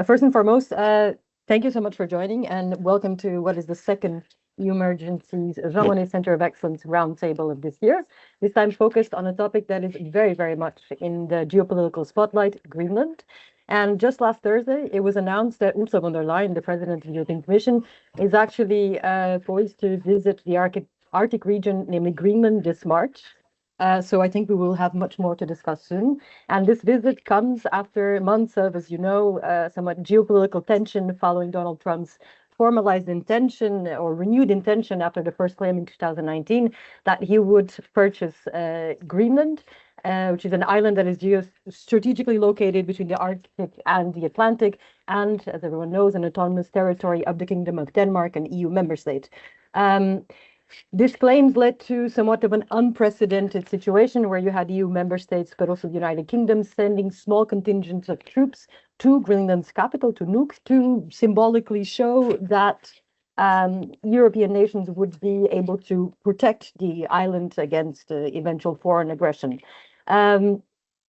First and foremost, thank you so much for joining and welcome to what is the second EUmergencies Jean Monnet Center of Excellence Roundtable of this year. This time focused on a topic that is very, very much in the geopolitical spotlight, Greenland. And just last Thursday, it was announced that Ursula von der Leyen, the President of the European Commission, is actually poised to visit the Arctic region, namely Greenland, this March. So I think we will have much more to discuss soon. And this visit comes after months of, as you know, somewhat geopolitical tension following Donald Trump's formalized intention or renewed intention after the first claim in 2019 that he would purchase Greenland, which is an island that is strategically located between the Arctic and the Atlantic, and, as everyone knows, an autonomous territory of the Kingdom of Denmark, an EU member state. These claims led to somewhat of an unprecedented situation where you had EU member states, but also the United Kingdom, sending small contingents of troops to Greenland's capital, to Nuuk, to symbolically show that European nations would be able to protect the island against eventual foreign aggression.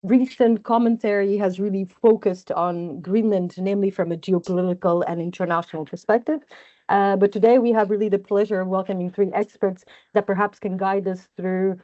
Recent commentary has really focused on Greenland, namely from a geopolitical and international perspective. But today we have really the pleasure of welcoming three experts that perhaps can guide us through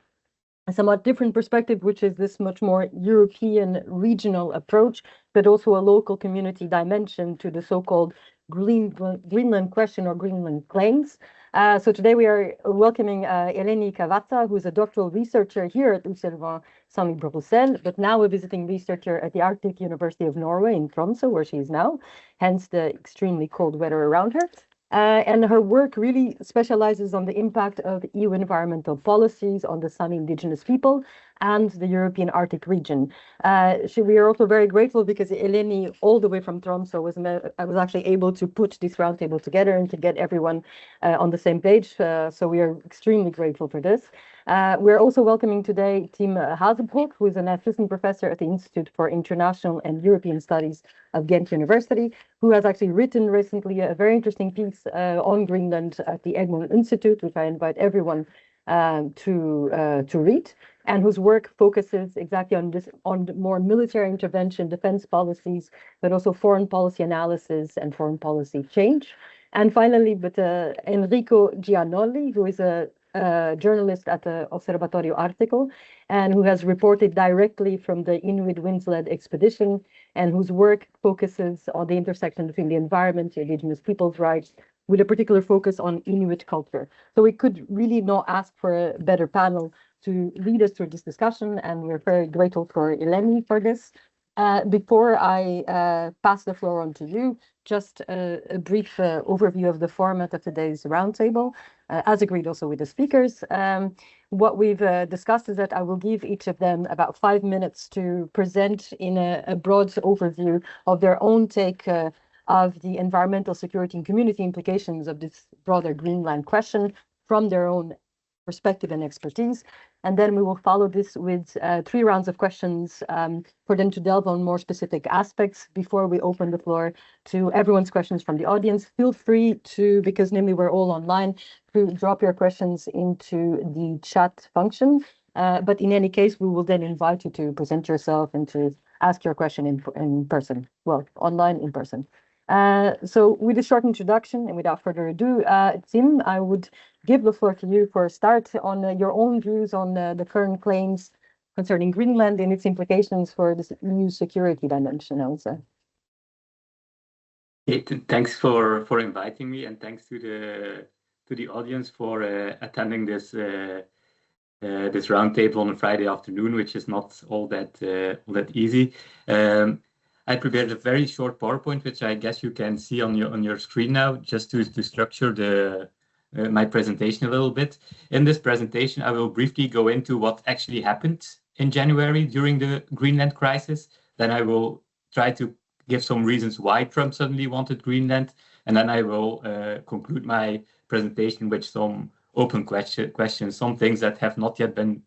a somewhat different perspective, which is this much more European regional approach, but also a local community dimension to the so-called Greenland question or Greenland claims. So today we are welcoming Eleni Kavvatha, who is a doctoral researcher here at UCLouvain Saint-Louis Bruxelles, but now a visiting researcher at the Arctic University of Norway in Tromsø, where she is now, hence the extremely cold weather around her. And her work really specializes on the impact of EU environmental policies on the Sami indigenous people and the European Arctic region. We are also very grateful because Eleni, all the way from Tromsø, was actually able to put this roundtable together and to get everyone on the same page. So we are extremely grateful for this. We're also welcoming today Tim Haesebrouck, who is an assistant professor at the Institute for International and European Studies of Ghent University, who has actually written recently a very interesting piece on Greenland at the Egmont Institute, which I invite everyone to read, and whose work focuses exactly on more military intervention, defense policies, but also foreign policy analysis and foreign policy change. And finally, Enrico Gianoli, who is a journalist at the Osservatorio Artico, and who has reported directly from the Inuit Winds-led expedition, and whose work focuses on the intersection between the environment, the indigenous people's rights, with a particular focus on Inuit culture. So we could really not ask for a better panel to lead us through this discussion, and we're very grateful for Eleni for this. Before I pass the floor on to you, just a brief overview of the format of today's roundtable, as agreed also with the speakers. What we've discussed is that I will give each of them about 5 minutes to present in a broad overview of their own take of the environmental security and community implications of this broader Greenland question from their own perspective and expertise. And then we will follow this with 3 rounds of questions for them to delve on more specific aspects before we open the floor to everyone's questions from the audience. Feel free to, because namely we're all online, to drop your questions into the chat function. But in any case, we will then invite you to present yourself and to ask your question in person. Well, online, in person. So with a short introduction and without further ado, Tim, I would give the floor to you for a start on your own views on the current claims concerning Greenland and its implications for this EU security dimension, I would say. Thanks for inviting me, and thanks to the audience for attending this this roundtable on a Friday afternoon, which is not all that easy. I prepared a very short PowerPoint, which I guess you can see on your screen now, just to structure my presentation a little bit. In this presentation, I will briefly go into what actually happened in January during the Greenland crisis. Then I will try to give some reasons why Trump suddenly wanted Greenland, and then I will conclude my presentation with some open questions, some things that have not yet been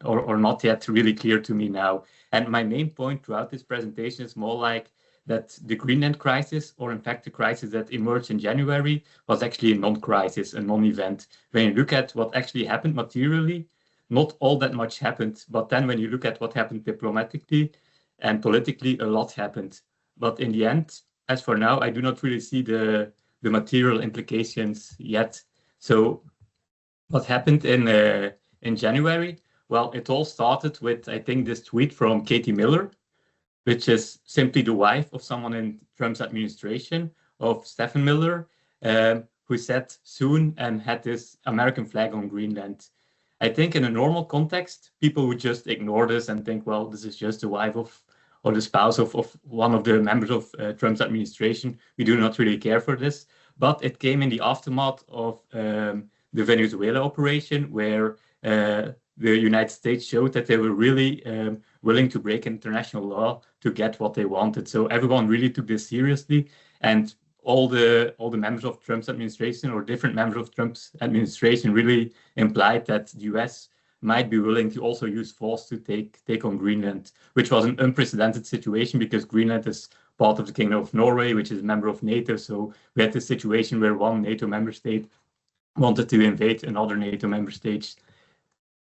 or not yet really clear to me now. And my main point throughout this presentation is more like that the Greenland crisis, or in fact the crisis that emerged in January, was actually a non-crisis, a non-event. When you look at what actually happened materially, not all that much happened. But then when you look at what happened diplomatically and politically, a lot happened. But in the end, as for now, I do not really see the material implications yet. So what happened in January? Well, it all started with, I think, this tweet from Katie Miller, which is simply the wife of someone in Trump's administration, of Stephen Miller, who said soon and had this American flag on Greenland. I think in a normal context, people would just ignore this and think, well, this is just the wife of or the spouse of one of the members of Trump's administration. We do not really care for this. But it came in the aftermath of the Venezuela operation, where the United States showed that they were really willing to break international law to get what they wanted. So everyone really took this seriously, and all the members of Trump's administration or different members of Trump's administration really implied that the US might be willing to also use force to take on Greenland, which was an unprecedented situation because Greenland is part of the Kingdom of Norway, which is a member of NATO. So we had this situation where one NATO member state wanted to invade another NATO member state.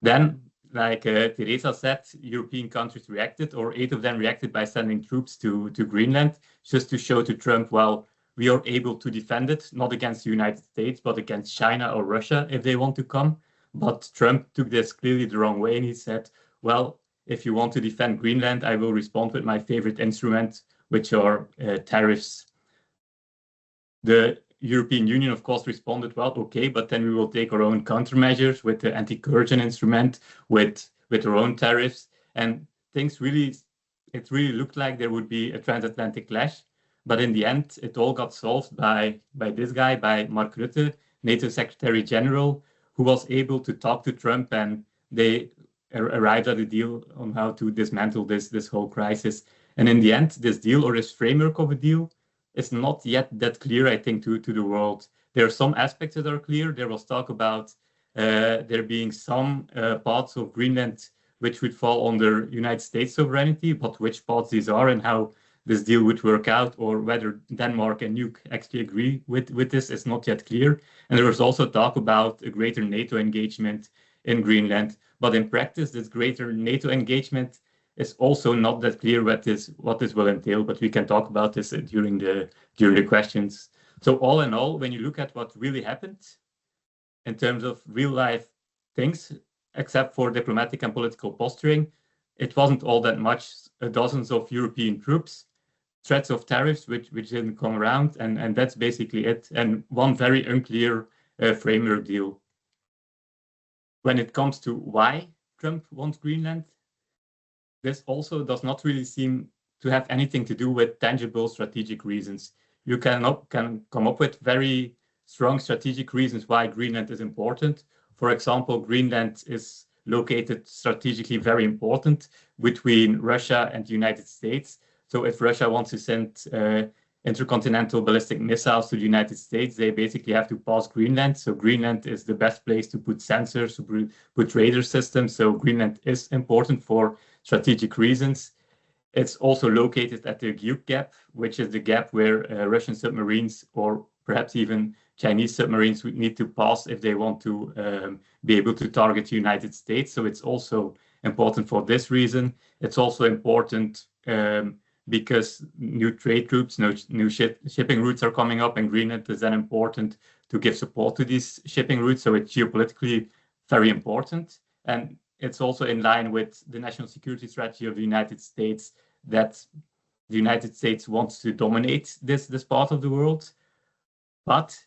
Then, like Teresa said, European countries reacted, or 8 of them reacted by sending troops to Greenland, just to show to Trump, well, we are able to defend it, not against the United States, but against China or Russia if they want to come. But Trump took this clearly the wrong way, and he said, well, if you want to defend Greenland, I will respond with my favorite instrument, which are tariffs. The European Union, of course, responded, well, okay, but then we will take our own countermeasures with the anti-coercion instrument, with our own tariffs. And things really, it really looked like there would be a transatlantic clash. But in the end, it all got solved by this guy, by Mark Rutte, NATO Secretary General, who was able to talk to Trump, and they arrived at a deal on how to dismantle this whole crisis. And in the end, this deal, or this framework of a deal, is not yet that clear, I think, to the world. There are some aspects that are clear. There was talk about there being some parts of Greenland which would fall under United States sovereignty, but which parts these are and how this deal would work out, or whether Denmark and Nuuk actually agree with this is not yet clear. And there was also talk about a greater NATO engagement in Greenland. But in practice, this greater NATO engagement is also not that clear what this will entail, but we can talk about this during the questions. So all in all, when you look at what really happened in terms of real life things, except for diplomatic and political posturing, it wasn't all that much. Dozens of European troops, threats of tariffs, which didn't come around, and that's basically it. And one very unclear framework deal. When it comes to why Trump wants Greenland, this also does not really seem to have anything to do with tangible strategic reasons. You can come up with very strong strategic reasons why Greenland is important. For example, Greenland is located strategically very important between Russia and the United States. So if Russia wants to send intercontinental ballistic missiles to the United States, they basically have to pass Greenland. So Greenland is the best place to put sensors, to put radar systems. So Greenland is important for strategic reasons. It's also located at the Gyuk Gap, which is the gap where Russian submarines, or perhaps even Chinese submarines, would need to pass if they want to be able to target the United States. So it's also important for this reason. It's also important because new trade routes, new shipping routes are coming up, and Greenland is then important to give support to these shipping routes. So it's geopolitically very important. And it's also in line with the national security strategy of the United States, that the United States wants to dominate this part of the world. But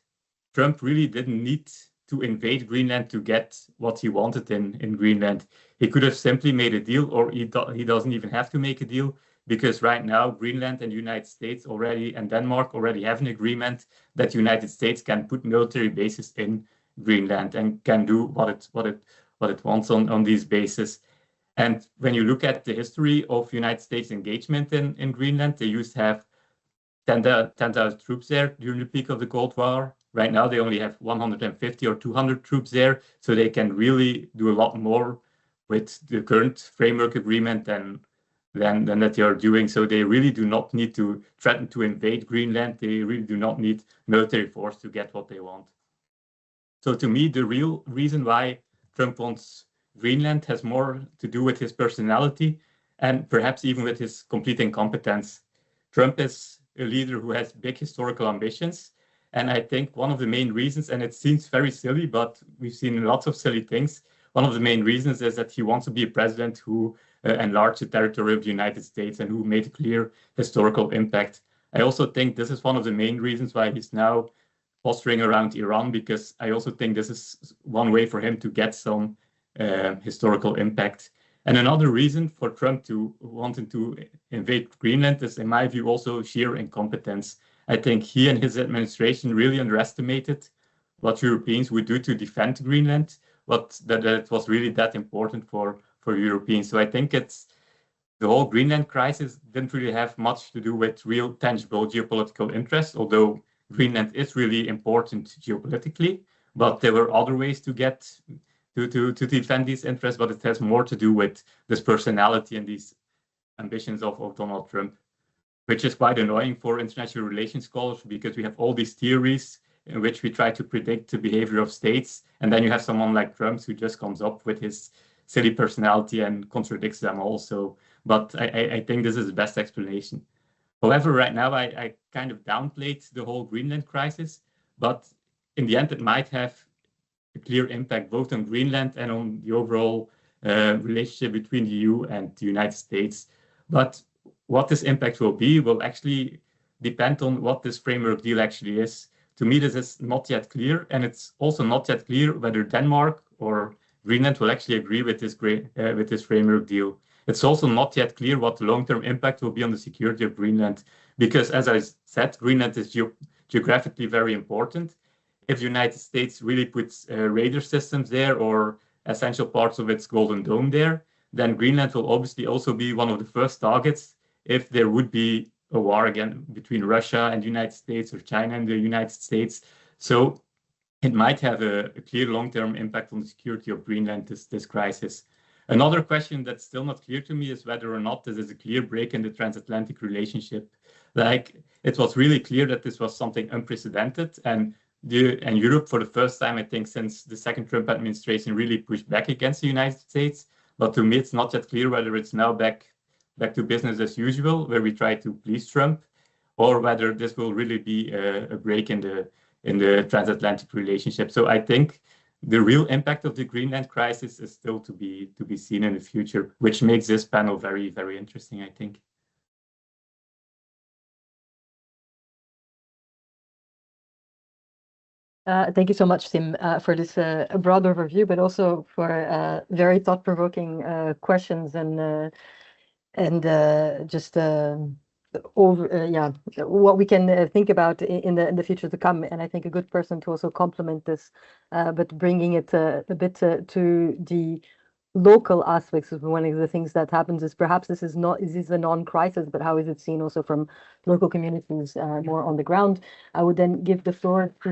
Trump really didn't need to invade Greenland to get what he wanted in Greenland. He could have simply made a deal, or he doesn't even have to make a deal, because right now Greenland and the United States already, and Denmark already have an agreement that the United States can put military bases in Greenland and can do what it wants on these bases. And when you look at the history of United States engagement in Greenland, they used to have 10,000 troops there during the peak of the Cold War. Right now, they only have 150 or 200 troops there, so they can really do a lot more with the current framework agreement than that they are doing. So they really do not need to threaten to invade Greenland. They really do not need military force to get what they want. So to me, the real reason why Trump wants Greenland has more to do with his personality and perhaps even with his complete incompetence. Trump is a leader who has big historical ambitions. And I think one of the main reasons, and it seems very silly, but we've seen lots of silly things. One of the main reasons is that he wants to be a president who enlarged the territory of the United States and who made a clear historical impact. I also think this is one of the main reasons why he's now posturing around Iran, because I also think this is one way for him to get some historical impact. And another reason for Trump to wanting to invade Greenland is, in my view, also sheer incompetence. I think he and his administration really underestimated what Europeans would do to defend Greenland, that it was really that important for Europeans. So I think it's the whole Greenland crisis didn't really have much to do with real tangible geopolitical interests, although Greenland is really important geopolitically, but there were other ways to get to defend these interests, but it has more to do with this personality and these ambitions of Donald Trump, which is quite annoying for international relations scholars, because we have all these theories in which we try to predict the behavior of states, and then you have someone like Trump who just comes up with his silly personality and contradicts them also. But I think this is the best explanation. However, right now I kind of downplayed the whole Greenland crisis, but in the end it might have a clear impact both on Greenland and on the overall relationship between the EU and the United States. But what this impact will be will actually depend on what this framework deal actually is. To me, this is not yet clear, and it's also not yet clear whether Denmark or Greenland will actually agree with this framework deal. It's also not yet clear what the long-term impact will be on the security of Greenland, because, as I said, Greenland is geographically very important. If the United States really puts radar systems there or essential parts of its Golden Dome there, then Greenland will obviously also be one of the first targets if there would be a war again between Russia and the United States, or China and the United States. So it might have a clear long-term impact on the security of Greenland, this crisis. Another question that's still not clear to me is whether or not this is a clear break in the transatlantic relationship. Like, it was really clear that this was something unprecedented, and Europe, for the first time, I think, since the second Trump administration, really pushed back against the United States. But to me, it's not yet clear whether it's now back to business as usual, where we try to please Trump, or whether this will really be a break in the transatlantic relationship. So I think the real impact of the Greenland crisis is still to be seen in the future, which makes this panel very, very interesting, I think. Thank you so much, Tim, for this broad overview, but also for very thought-provoking questions and just what we can think about in the future to come. And I think a good person to also complement this, but bringing it a bit to the local aspects of one of the things that happens is perhaps this is a non-crisis, but how is it seen also from local communities more on the ground? I would then give the floor to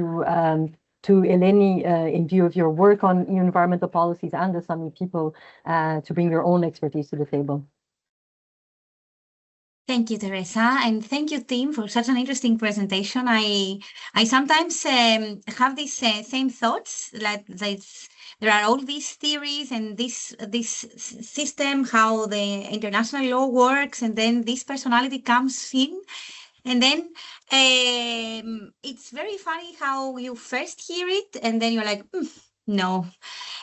Eleni in view of your work on environmental policies and the Sami people to bring your own expertise to the table. Thank you, Teresa, and thank you, Tim, for such an interesting presentation. I sometimes have these same thoughts, like there are all these theories and this system, how the international law works, and then this personality comes in. And then it's very funny how you first hear it, and then you're like, no.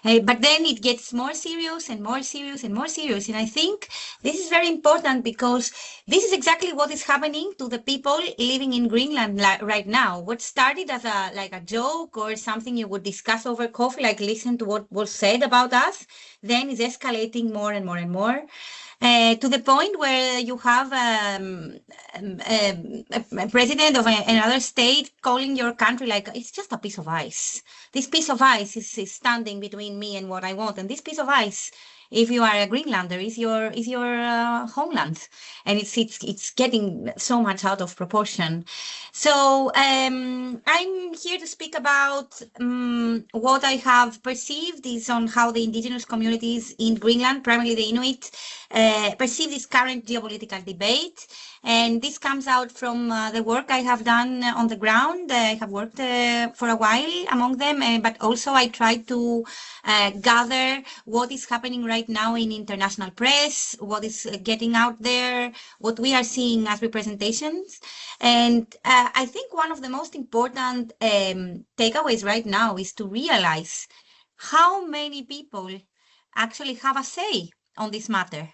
But then it gets more serious and more serious and more serious. And I think this is very important, because this is exactly what is happening to the people living in Greenland right now. What started as a joke or something you would discuss over coffee, like listen to what was said about us, then is escalating more and more and more. To the point where you have a president of another state calling your country like, it's just a piece of ice. This piece of ice is standing between me and what I want. And this piece of ice, if you are a Greenlander, is your homeland, and it's getting so much out of proportion. So I'm here to speak about what I have perceived is on how the indigenous communities in Greenland, primarily the Inuit, perceive this current geopolitical debate. And this comes out from the work I have done on the ground. I have worked for a while among them, but also I try to gather what is happening right now in international press, what is getting out there, what we are seeing as representations. And I think one of the most important takeaways right now is to realize how many people actually have a say on this matter.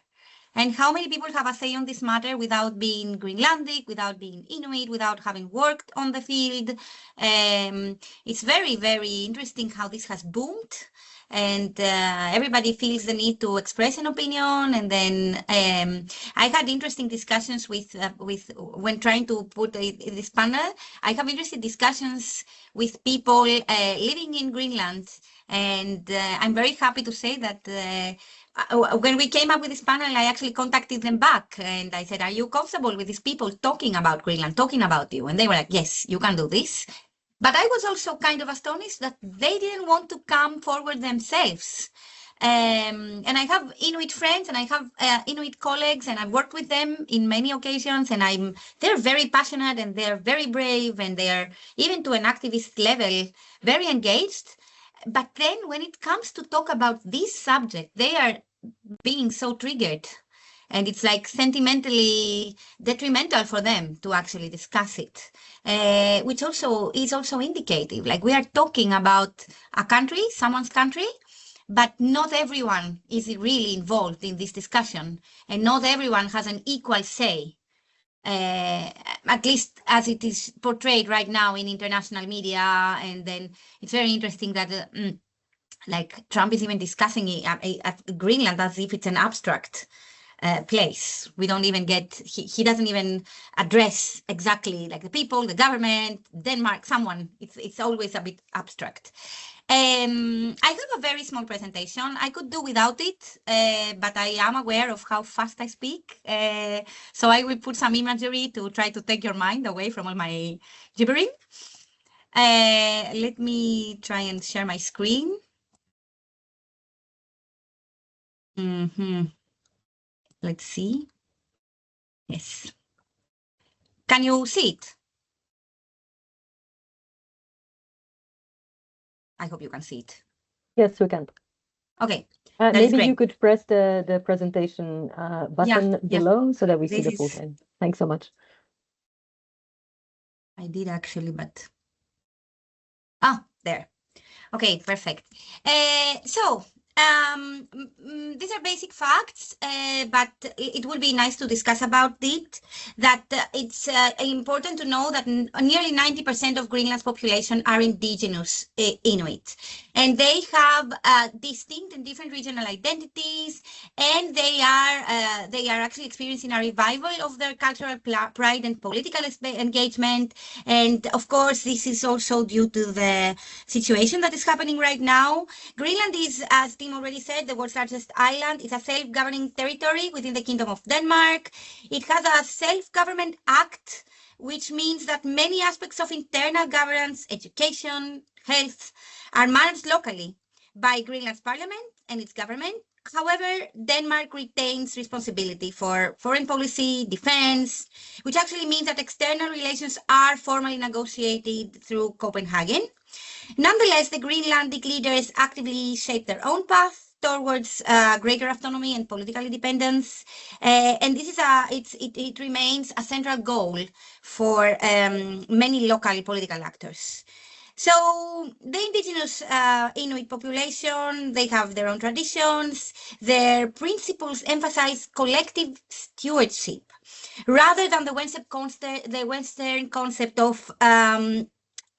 And how many people have a say on this matter without being Greenlandic, without being Inuit, without having worked on the field? It's very, very interesting how this has boomed. And everybody feels the need to express an opinion. And then I had interesting discussions with when trying to put this panel. I have interesting discussions with people living in Greenland. And I'm very happy to say that when we came up with this panel, I actually contacted them back and I said, are you comfortable with these people talking about Greenland, talking about you? And they were like, yes, you can do this. But I was also kind of astonished that they didn't want to come forward themselves. And I have Inuit friends and I have Inuit colleagues and I've worked with them in many occasions and they're very passionate and they're very brave and they're even to an activist level, very engaged. But then when it comes to talk about this subject, they are being so triggered and it's like sentimentally detrimental for them to actually discuss it, which also is also indicative. Like we are talking about a country, someone's country, but not everyone is really involved in this discussion and not everyone has an equal say. At least as it is portrayed right now in international media. And then it's very interesting that like Trump is even discussing it at Greenland as if it's an abstract place. We don't even get, he doesn't even address exactly like the people, the government, Denmark, someone. It's always a bit abstract. I have a very small presentation. I could do without it, but I am aware of how fast I speak. So I will put some imagery to try to take your mind away from all my gibbering. Let me try and share my screen. Let's see. Yes. Can you see it? I hope you can see it. Yes, we can. Okay. Maybe you could press the presentation button below so that we see the full thing. Thanks so much. I did actually, but there. Okay, perfect. So these are basic facts, but it would be nice to discuss about it. That it's important to know that nearly 90% of Greenland's population are indigenous Inuit, and they have distinct and different regional identities, and they are actually experiencing a revival of their cultural pride and political engagement. And of course, this is also due to the situation that is happening right now. Greenland is, as Tim already said, the world's largest island. It's a self-governing territory within the Kingdom of Denmark. It has a self-government act, which means that many aspects of internal governance, education, health are managed locally by Greenland's parliament and its government. However, Denmark retains responsibility for foreign policy, defense, which actually means that external relations are formally negotiated through Copenhagen. Nonetheless, the Greenlandic leaders actively shape their own path towards greater autonomy and political independence, and this is it remains a central goal for many local political actors. So the indigenous Inuit population, they have their own traditions. Their principles emphasize collective stewardship rather than the Western concept of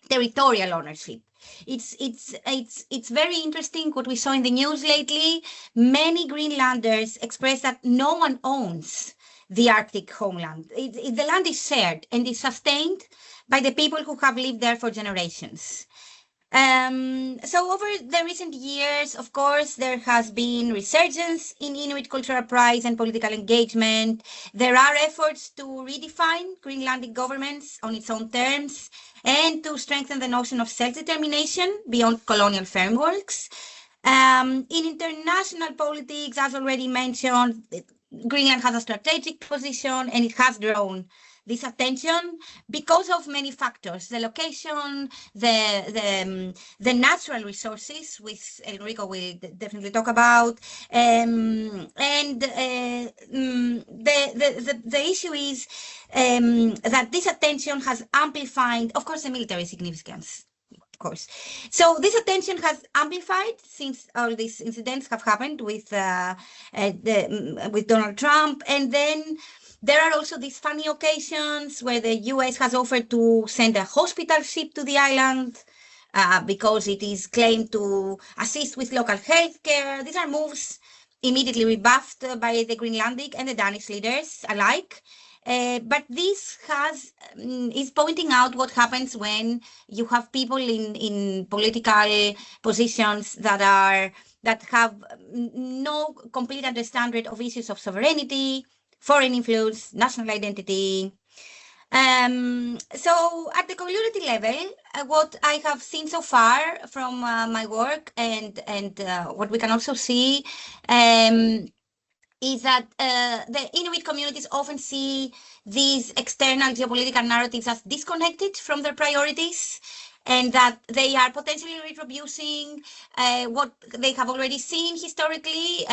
territorial ownership. It's very interesting what we saw in the news lately. Many Greenlanders express that no one owns the Arctic homeland. The land is shared and is sustained by the people who have lived there for generations. So over the recent years, of course, there has been resurgence in Inuit cultural pride and political engagement. There are efforts to redefine Greenlandic governments on its own terms and to strengthen the notion of self-determination beyond colonial frameworks. In international politics, as already mentioned, Greenland has a strategic position, and it has grown this attention because of many factors: the location, the natural resources, which Enrico will definitely talk about, and the issue is that this attention has amplified, of course, the military significance. Of course. So this attention has amplified since all these incidents have happened with Donald Trump. And then there are also these funny occasions where the US has offered to send a hospital ship to the island because it is claimed to assist with local healthcare. These are moves immediately rebuffed by the Greenlandic and the Danish leaders alike. But this is pointing out what happens when you have people in political positions that have no complete understanding of issues of sovereignty, foreign influence, national identity. So at the community level, what I have seen so far from my work and what we can also see is that the Inuit communities often see these external geopolitical narratives as disconnected from their priorities, and that they are potentially reproducing what they have already seen historically,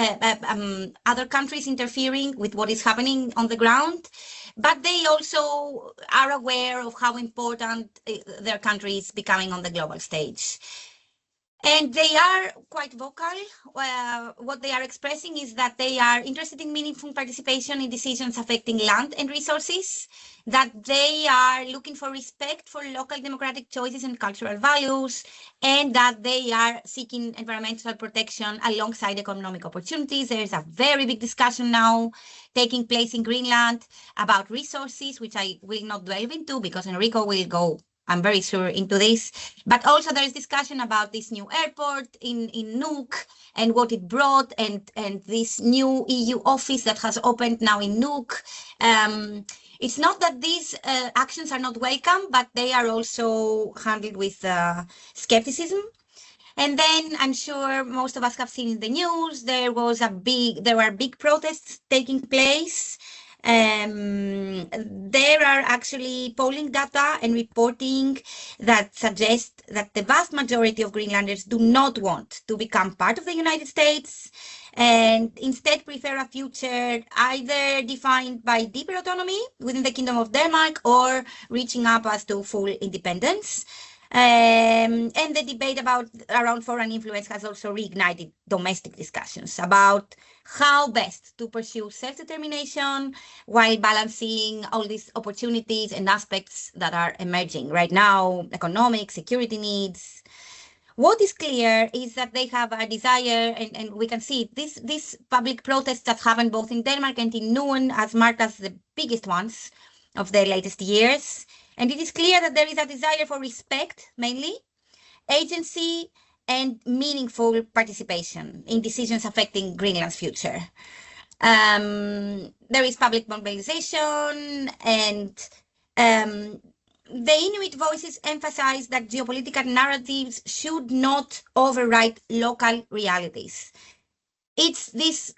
other countries interfering with what is happening on the ground. But they also are aware of how important their country is becoming on the global stage. And they are quite vocal. What they are expressing is that they are interested in meaningful participation in decisions affecting land and resources, that they are looking for respect for local democratic choices and cultural values, and that they are seeking environmental protection alongside economic opportunities. There is a very big discussion now taking place in Greenland about resources, which I will not delve into because Enrico will go, I'm very sure, into this. But also there is discussion about this new airport in Nuuk and what it brought, and this new EU office that has opened now in Nuuk. It's not that these actions are not welcome, but they are also handled with skepticism. And then I'm sure most of us have seen in the news, there were big protests taking place. There are actually polling data and reporting that suggest that the vast majority of Greenlanders do not want to become part of the United States and instead prefer a future either defined by deeper autonomy within the Kingdom of Denmark or reaching up as to full independence. And the debate around foreign influence has also reignited domestic discussions about how best to pursue self-determination while balancing all these opportunities and aspects that are emerging right now, economic, security needs. What is clear is that they have a desire, and we can see these public protests that happened both in Denmark and in Nuuk as marked as the biggest ones of the latest years. And it is clear that there is a desire for respect, mainly, agency, and meaningful participation in decisions affecting Greenland's future. There is public mobilization, and the Inuit voices emphasize that geopolitical narratives should not override local realities. It's this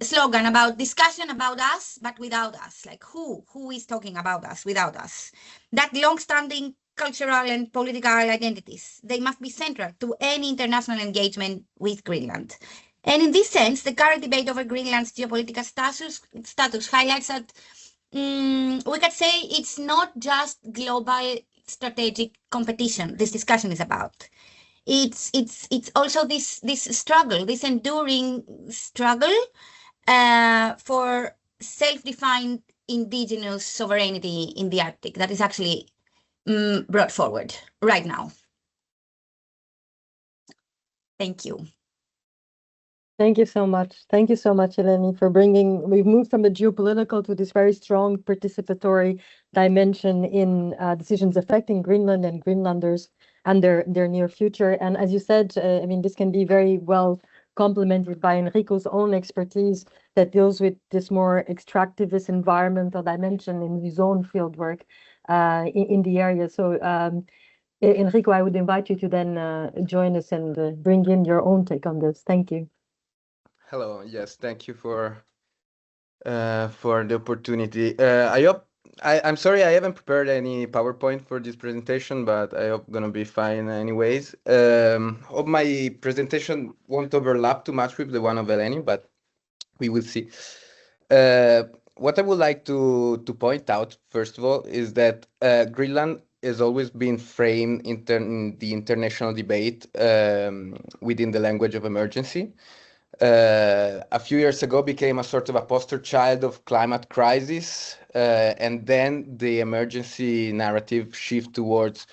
slogan about discussion about us, but without us. Like who is talking about us without us? That long-standing cultural and political identities, they must be central to any international engagement with Greenland. And in this sense, the current debate over Greenland's geopolitical status highlights that we could say it's not just global strategic competition this discussion is about. It's also this struggle, this enduring struggle for self-defined indigenous sovereignty in the Arctic that is actually brought forward right now. Thank you. Thank you so much. Thank you so much, Eleni, for we've moved from the geopolitical to this very strong participatory dimension in decisions affecting Greenland and Greenlanders and their near future. And as you said, I mean, this can be very well complemented by Enrico's own expertise that deals with this more extractivist environmental dimension in his own fieldwork in the area. So Enrico, I would invite you to then join us and bring in your own take on this. Thank you. Hello. Yes, thank you for for the opportunity. I'm sorry I haven't prepared any PowerPoint for this presentation, but I hope gonna be fine anyways. Hope my presentation won't overlap too much with the one of Eleni, but we will see. What I would like to point out, first of all, is that Greenland has always been framed in the international debate within the language of emergency. A few years ago became a sort of a poster child of climate crisis, and then the emergency narrative shift towards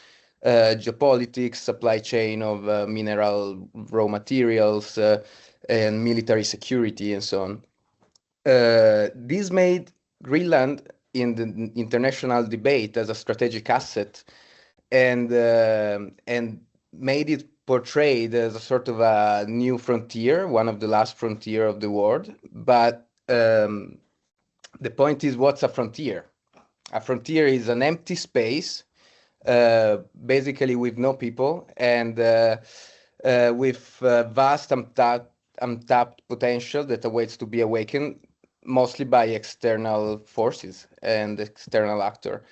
geopolitics, supply chain of mineral raw materials, and military security, and so on. This made Greenland in the international debate as a strategic asset, and made it portrayed as a sort of a new frontier, one of the last frontier of the world. But the point is, what's a frontier? A frontier is an empty space, basically with no people, and with vast untapped potential that awaits to be awakened, mostly by external forces and external actor.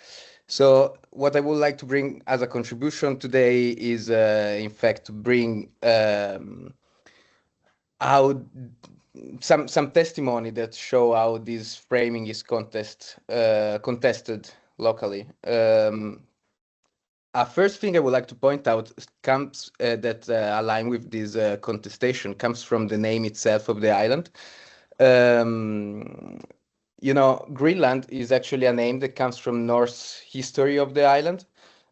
So what I would like to bring as a contribution today is, in fact, to bring how some testimony that show how this framing is contested locally. A first thing I would like to point out comes that align with this contestation comes from the name itself of the island. Greenland is actually a name that comes from Norse history of the island.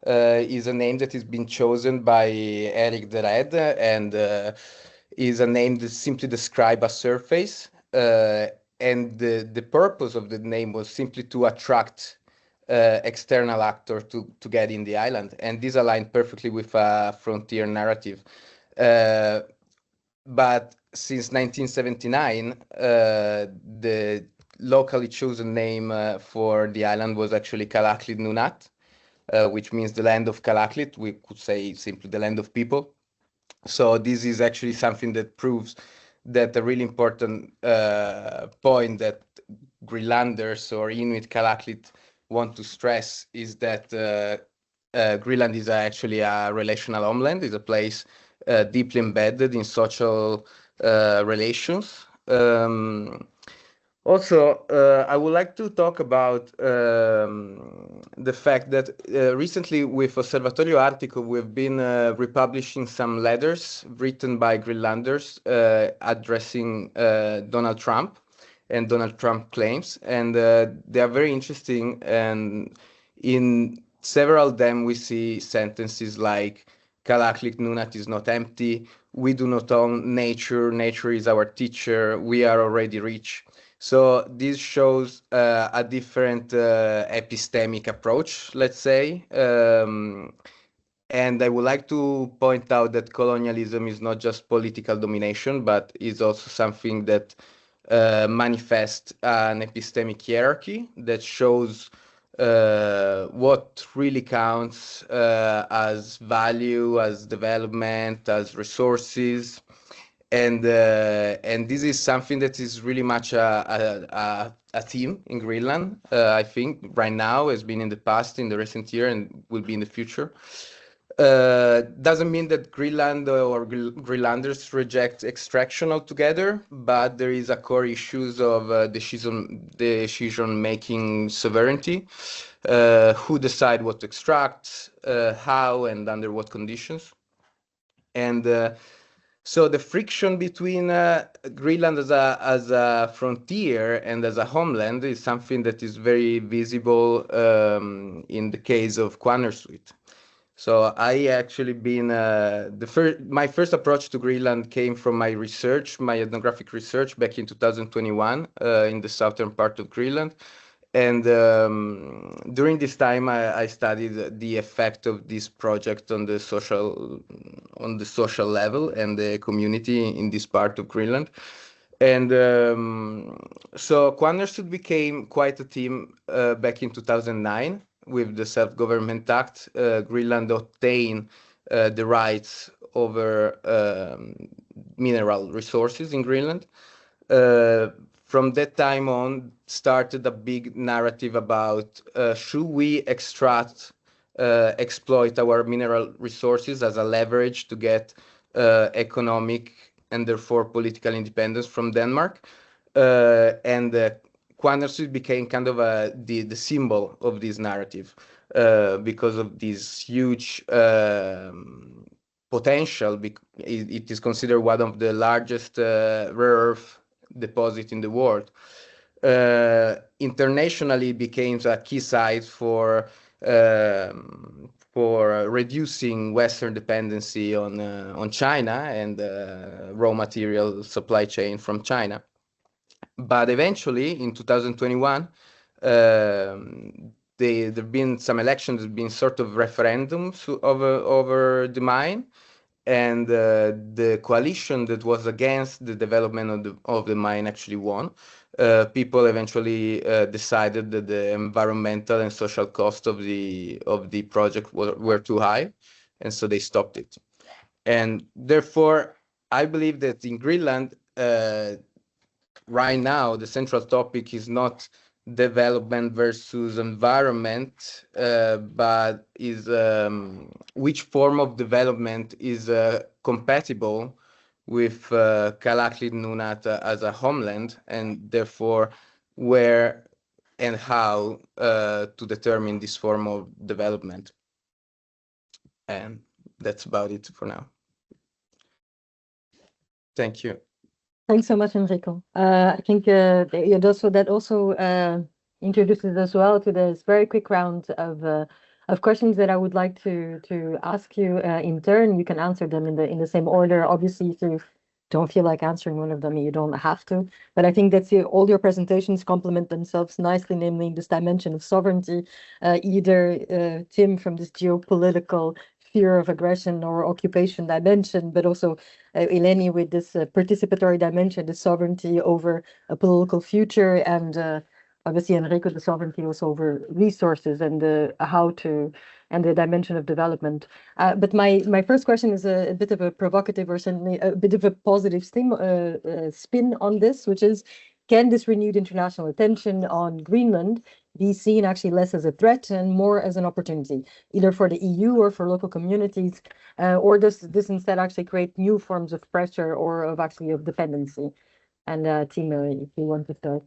Is a name that has been chosen by Erik the Red, and is a name that simply describes a surface. And the purpose of the name was simply to attract external actor to get in the island, and this aligned perfectly with a frontier narrative. But since 1979, the locally chosen name for the island was actually Kalaallit Nunaat, which means the land of Kalaallit. We could say simply the land of people. So this is actually something that proves that a really important point that Greenlanders or Inuit Kalaallit want to stress is that Greenland is actually a relational homeland, is a place deeply embedded in social relations. Also, I would like to talk about the fact that recently with Osservatorio Artico, we've been republishing some letters written by Greenlanders addressing Donald Trump and Donald Trump claims. And they are very interesting. And in several of them, we see sentences like, Kalaallit Nunaat is not empty. We do not own nature. Nature is our teacher. We are already rich. So this shows a different epistemic approach, let's say. And I would like to point out that colonialism is not just political domination, but is also something that manifests an epistemic hierarchy that shows what really counts as value, as development, as resources. And this is something that is really much a theme in Greenland, I think, right now, has been in the past, in the recent year, and will be in the future. Doesn't mean that Greenland or Greenlanders reject extraction altogether, but there is a core issues of decision-making sovereignty, who decide what to extract, how, and under what conditions. And so the friction between Greenland as a frontier and as a homeland is something that is very visible in the case of Quannersuit. So I actually been my first approach to Greenland came from my research, my ethnographic research back in 2021 in the southern part of Greenland. And during this time, I studied the effect of this project on the social level and the community in this part of Greenland. And so Quannersuit became quite a theme back in 2009 with the Self-Government Act. Greenland obtained the rights over mineral resources in Greenland. from that time on started a big narrative about should we exploit our mineral resources as a leverage to get economic and therefore political independence from Denmark. And Quandersuit became kind of the symbol of this narrative because of this huge potential. It is considered one of the largest rare earth deposit in the world. Internationally, it became a key site for reducing Western dependency on China and raw material supply chain from China. But eventually, in 2021, there've been some elections, there've been sort of referendums over the mine, and the coalition that was against the development of the mine actually won. People eventually decided that the environmental and social cost of the project were too high, and so they stopped it. And therefore, I believe that in Greenland, right now, the central topic is not development versus environment, but is which form of development is compatible with Kalaallit Nunaat as a homeland, and therefore where and how to determine this form of development. And that's about it for now. Thank you. Thanks so much, Enrico. I think that also introduces us well to this very quick round of questions that I would like to ask you in turn. You can answer them in the same order. Obviously, if you don't feel like answering one of them, you don't have to. But I think that's all your presentations complement themselves nicely, namely in this dimension of sovereignty. Either Tim from this geopolitical fear of aggression or occupation dimension, but also Eleni with this participatory dimension, the sovereignty over a political future, and obviously Enrico, the sovereignty also over resources and and the dimension of development. But my first question is a bit of a provocative or certainly a bit of a positive spin on this, which is, can this renewed international attention on Greenland be seen actually less as a threat and more as an opportunity, either for the EU or for local communities, or does this instead actually create new forms of pressure or of dependency? And Timo, if you want to start.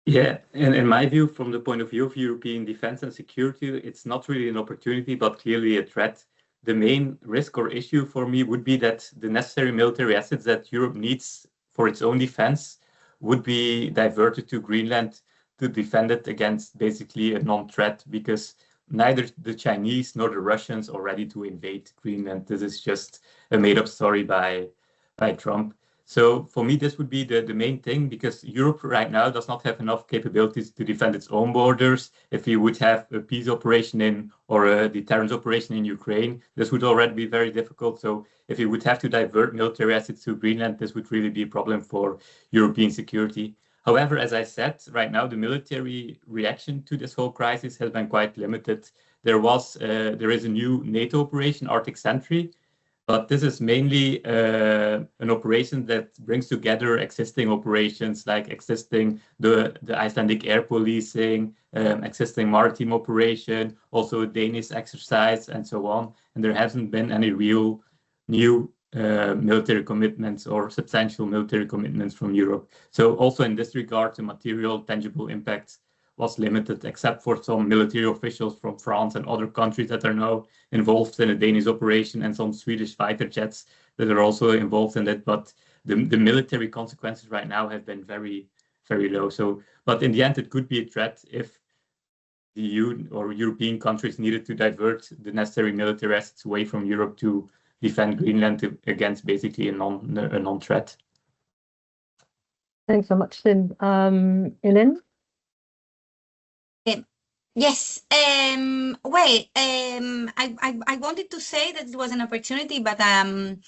Yeah, and in my view, from the point of view of European defense and security, it's not really an opportunity, but clearly a threat. The main risk or issue for me would be that the necessary military assets that Europe needs for its own defense would be diverted to Greenland to defend it against basically a non-threat, because neither the Chinese nor the Russians are ready to invade Greenland. This is just a made-up story by Trump. So for me, this would be the main thing, because Europe right now does not have enough capabilities to defend its own borders. If you would have a peace operation or a deterrence operation in Ukraine, this would already be very difficult. So if you would have to divert military assets to Greenland, this would really be a problem for European security. However, as I said, right now, the military reaction to this whole crisis has been quite limited. There is a new NATO operation, Arctic Sentry, but this is mainly an operation that brings together existing operations, like the Icelandic air policing, existing maritime operation, also a Danish exercise, and so on. And there hasn't been any real new military commitments or substantial military commitments from Europe. So also in this regard, the material tangible impact was limited, except for some military officials from France and other countries that are now involved in a Danish operation, and some Swedish fighter jets that are also involved in it. But the military consequences right now have been very, very low. So, but in the end, it could be a threat if the EU or European countries needed to divert the necessary military assets away from Europe to defend Greenland against basically a non-threat. Thanks so much, Tim. Eleni? Yes. Well, I wanted to say that it was an opportunity, but I'm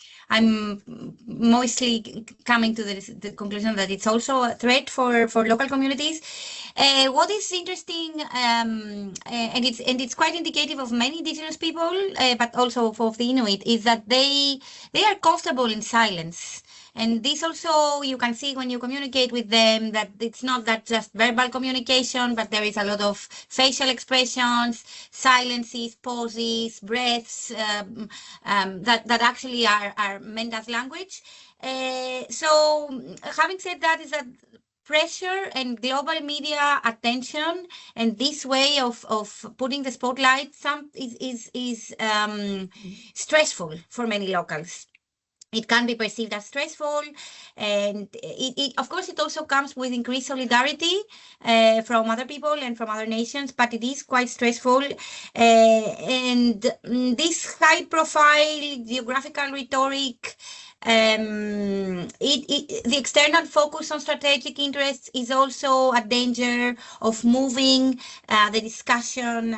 mostly coming to the conclusion that it's also a threat for local communities. What is interesting, and it's quite indicative of many indigenous people, but also of the Inuit, is that they are comfortable in silence. And this also, you can see when you communicate with them that it's not that just verbal communication, but there is a lot of facial expressions, silences, pauses, breaths, that actually are meant as language. So having said that, is that pressure and global media attention and this way of putting the spotlight is stressful for many locals. It can be perceived as stressful, and of course it also comes with increased solidarity from other people and from other nations, but it is quite stressful. And this high profile geographical rhetoric, the external focus on strategic interests is also a danger of moving the discussion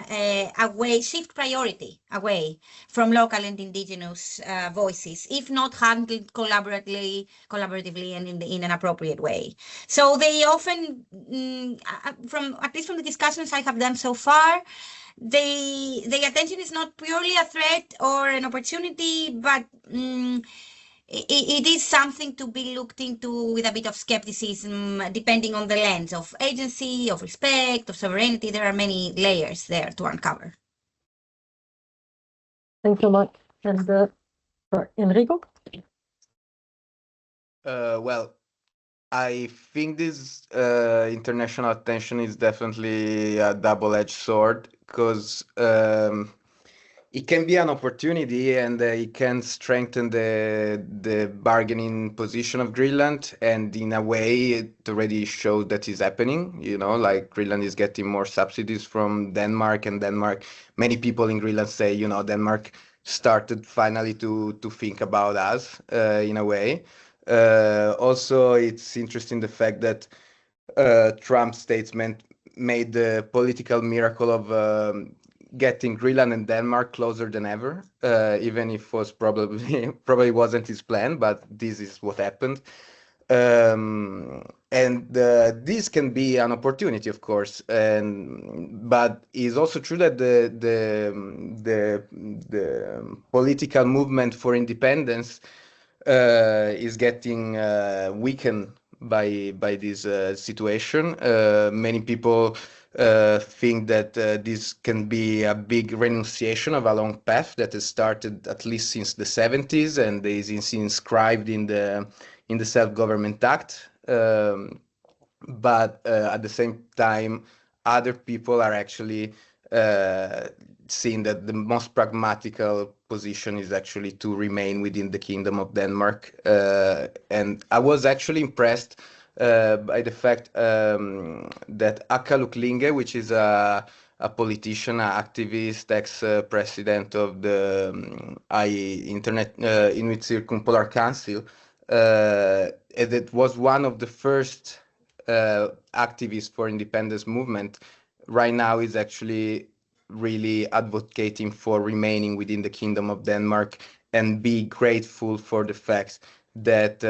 away, shift priority away from local and indigenous voices, if not handled collaboratively and in an appropriate way. So they often, at least from the discussions I have done so far, the attention is not purely a threat or an opportunity, but it is something to be looked into with a bit of skepticism, depending on the lens of agency, of respect, of sovereignty. There are many layers there to uncover. Thanks so much. And Enrico? Well, I think this international attention is definitely a double-edged sword, because it can be an opportunity, and it can strengthen the bargaining position of Greenland, and in a way it already showed that is happening. Like Greenland is getting more subsidies from Denmark, and many people in Greenland say, Denmark started finally to think about us in a way. Also, it's interesting the fact that Trump's statement made the political miracle of getting Greenland and Denmark closer than ever, even if was probably wasn't his plan, but this is what happened. And this can be an opportunity, of course, but it's also true that the political movement for independence is getting weakened by this situation. Many people think that this can be a big renunciation of a long path that has started at least since the 70s and is inscribed in the Self-Government Act. But at the same time, other people are actually seeing that the most pragmatical position is actually to remain within the Kingdom of Denmark. And I was actually impressed by the fact that Akka Luklinge, which is a politician, an activist, ex-president of the Inuit Circumpolar Council, that was one of the first activists for independence movement, right now is actually really advocating for remaining within the Kingdom of Denmark and be grateful for the fact that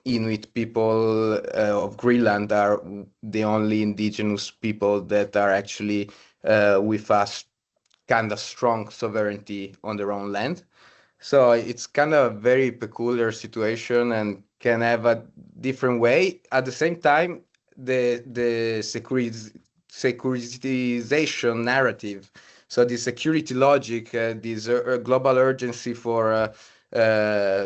Inuit people of Greenland are the only indigenous people that are actually with a kind of strong sovereignty on their own land. So it's kind of a very peculiar situation and can have a different way. At the same time, the securitization narrative, so the security logic, this global urgency for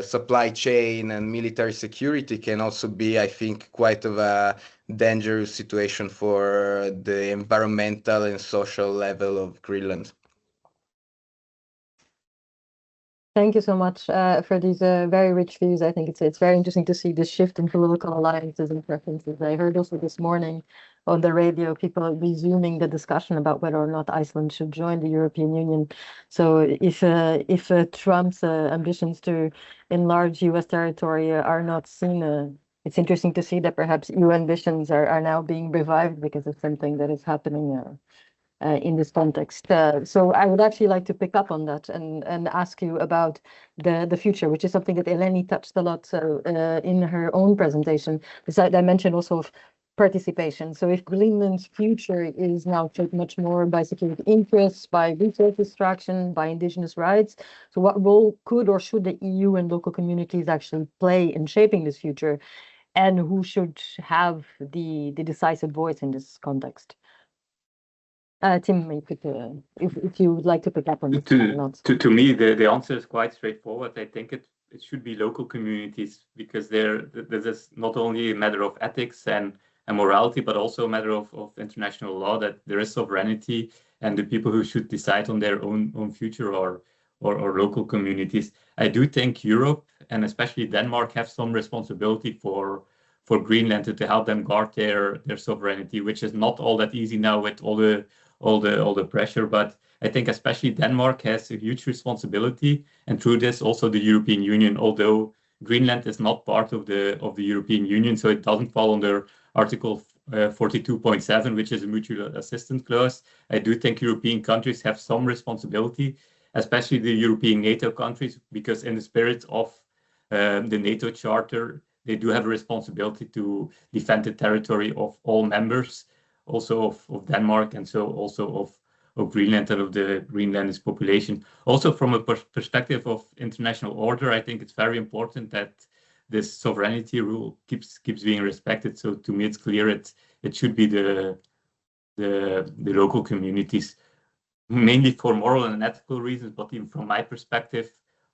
supply chain and military security can also be, I think, quite of a dangerous situation for the environmental and social level of Greenland. Thank you so much for these very rich views. I think it's very interesting to see this shift in political alliances and preferences. I heard also this morning on the radio people resuming the discussion about whether or not Iceland should join the European Union. So if Trump's ambitions to enlarge U.S. territory are not seen, it's interesting to see that perhaps EU ambitions are now being revived because of something that is happening in this context. So I would actually like to pick up on that and ask you about the future, which is something that Eleni touched a lot in her own presentation. This dimension also of participation. So if Greenland's future is now shaped much more by security interests, by resource extraction, by indigenous rights, so what role could or should the EU and local communities actually play in shaping this future? And who should have the decisive voice in this context? Tim, if you would like to pick up on this or not. To me, the answer is quite straightforward. I think it should be local communities, because this is not only a matter of ethics and morality, but also a matter of international law, that there is sovereignty, and the people who should decide on their own future or local communities. I do think Europe, and especially Denmark, have some responsibility for Greenland to help them guard their sovereignty, which is not all that easy now with all the pressure. But I think especially Denmark has a huge responsibility, and through this also the European Union, although Greenland is not part of the European Union, so it doesn't fall under Article 42.7, which is a mutual assistance clause. I do think European countries have some responsibility, especially the European NATO countries, because in the spirit of the NATO Charter, they do have a responsibility to defend the territory of all members, also of Denmark, and so also of Greenland and of the Greenlandish population. Also, from a perspective of international order, I think it's very important that this sovereignty rule keeps being respected. So to me, it's clear it should be the local communities, mainly for moral and ethical reasons, but even from my perspective,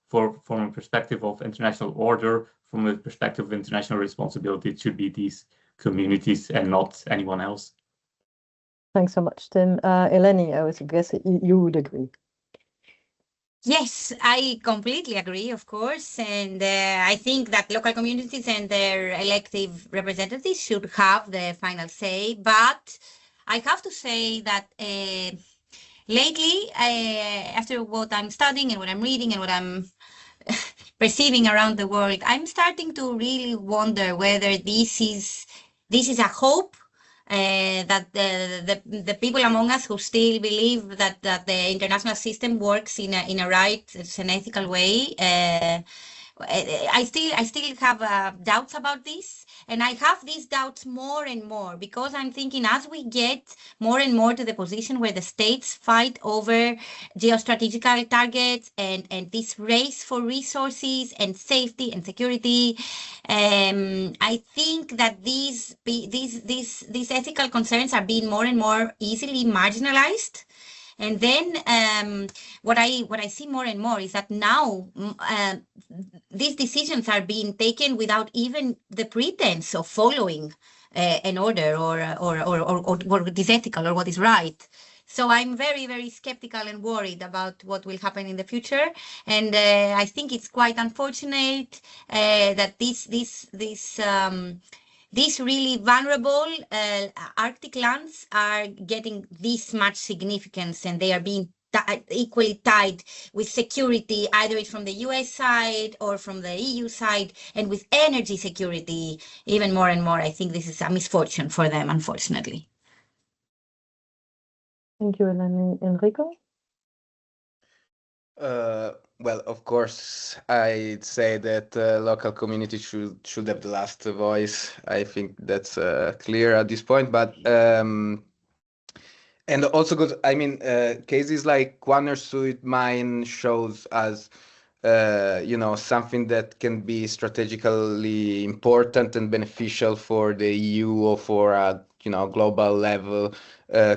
from a perspective of international order, from a perspective of international responsibility, it should be these communities and not anyone else. Thanks so much, Tim. Eleni, I would guess you would agree. Yes, I completely agree, of course. And I think that local communities and their elective representatives should have the final say. But I have to say that lately, after what I'm studying and what I'm reading and what I'm perceiving around the world, I'm starting to really wonder whether this is a hope that the people among us who still believe that the international system works in a right, it's an ethical way. I still have doubts about this, and I have these doubts more and more because I'm thinking as we get more and more to the position where the states fight over geostrategical targets and this race for resources and safety and security, I think that these ethical concerns are being more and more easily marginalized. And then what I see more and more is that now these decisions are being taken without even the pretense of following an order or what is ethical or what is right. So I'm very, very skeptical and worried about what will happen in the future. And I think it's quite unfortunate that these really vulnerable Arctic lands are getting this much significance, and they are being equally tied with security, either from the US side or from the EU side, and with energy security even more and more. I think this is a misfortune for them, unfortunately. Thank you, Eleni. Enrico? Well, of course, I'd say that local communities should have the last voice. I think that's clear at this point. But and also, because I mean, cases like Quannersuit mine shows us, something that can be strategically important and beneficial for the EU or for a global level,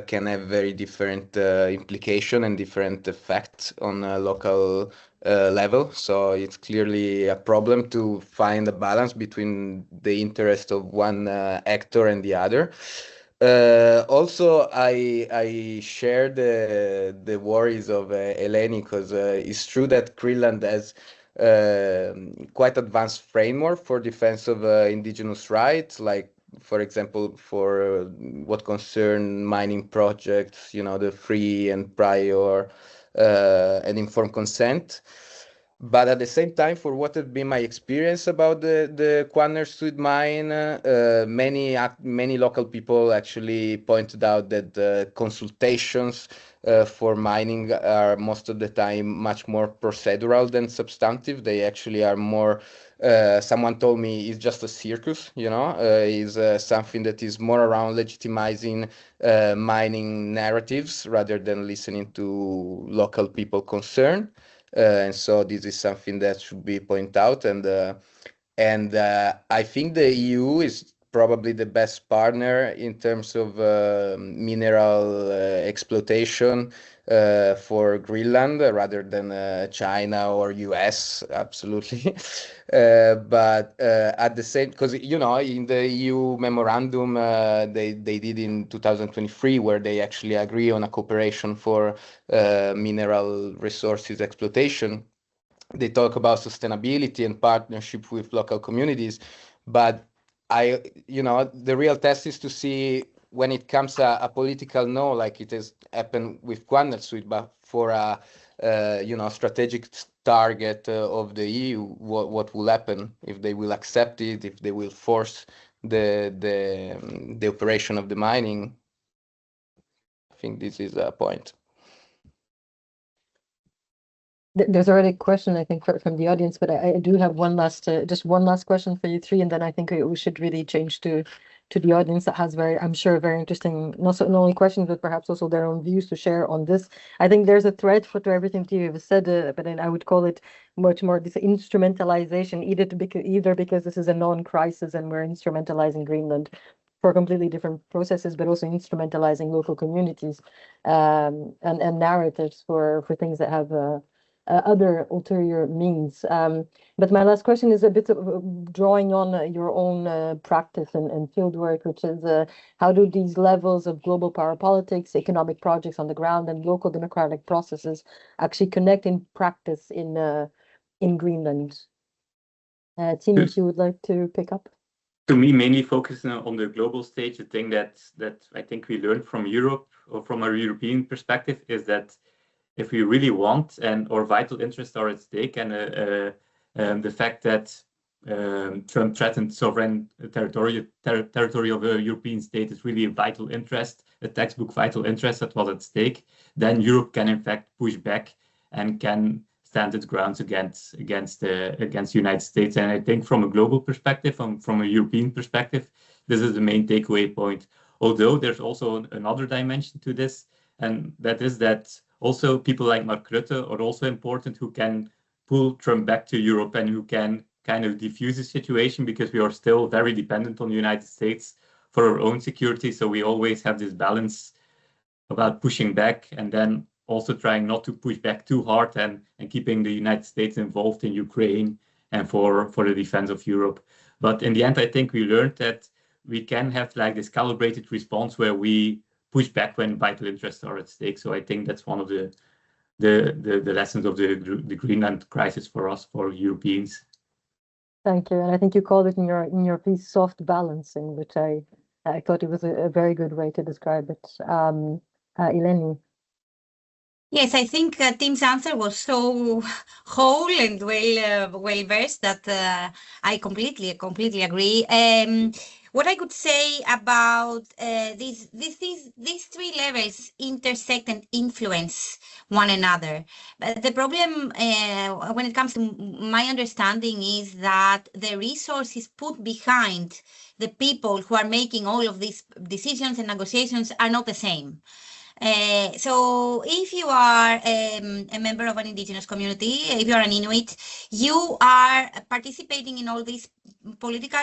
can have very different implication and different effects on a local level. So it's clearly a problem to find a balance between the interest of one actor and the other. Also, I share the worries of Eleni, because it's true that Greenland has quite advanced framework for defense of indigenous rights, like, for example, for what concern mining projects, the free and prior and informed consent. But at the same time, for what had been my experience about the Quannersud mine, many local people actually pointed out that the consultations for mining are most of the time much more procedural than substantive. They actually are more, someone told me, it's just a circus, is something that is more around legitimizing mining narratives rather than listening to local people concerned. And so this is something that should be pointed out. And I think the EU is probably the best partner in terms of mineral exploitation for Greenland rather than China or US, absolutely. But at the same, because in the EU memorandum they did in 2023, where they actually agree on a cooperation for mineral resources exploitation. They talk about sustainability and partnership with local communities, but the real test is to see when it comes a political no, like it has happened with Quannersud, but for a strategic target of the EU, what will happen, if they will accept it, if they will force the operation of the mining. I think this is a point. There's already a question, I think, from the audience, but I do have just one last question for you three, and then I think we should really change to the audience that has I'm sure, very interesting, not only questions, but perhaps also their own views to share on this. I think there's a thread to everything you have said, but then I would call it much more this instrumentalization, either because this is a non-crisis and we're instrumentalizing Greenland for completely different processes, but also instrumentalizing local communities and narratives for things that have other ulterior means. But my last question is a bit of drawing on your own practice and field work, which is how do these levels of global power politics, economic projects on the ground, and local democratic processes actually connect in practice in Greenland? Tim, if you would like to pick up. To me, mainly focusing on the global stage, the thing that I think we learned from Europe, or from a European perspective, is that if we really want and our vital interests are at stake, and the fact that Trump threatened sovereign territory of a European state is really a vital interest, a textbook vital interest that was at stake, then Europe can in fact push back and can stand its grounds against the United States. And I think from a global perspective, from a European perspective, this is the main takeaway point. Although there's also another dimension to this, and that is that also people like Mark Rutte are also important, who can pull Trump back to Europe and who can kind of diffuse the situation, because we are still very dependent on the United States for our own security. So we always have this balance about pushing back and then also trying not to push back too hard, and keeping the United States involved in Ukraine and for the defense of Europe. But in the end, I think we learned that we can have like this calibrated response where we push back when vital interests are at stake. So I think that's one of the lessons of the Greenland crisis for us, for Europeans. Thank you. And I think you called it in your piece soft balancing, which I thought it was a very good way to describe it. Eleni. Yes, I think Tim's answer was so whole and well versed that I completely agree. What I could say about these three levels intersect and influence one another. But the problem when it comes to my understanding is that the resources put behind the people who are making all of these decisions and negotiations are not the same. So if you are a member of an indigenous community, if you are an Inuit, you are participating in all these political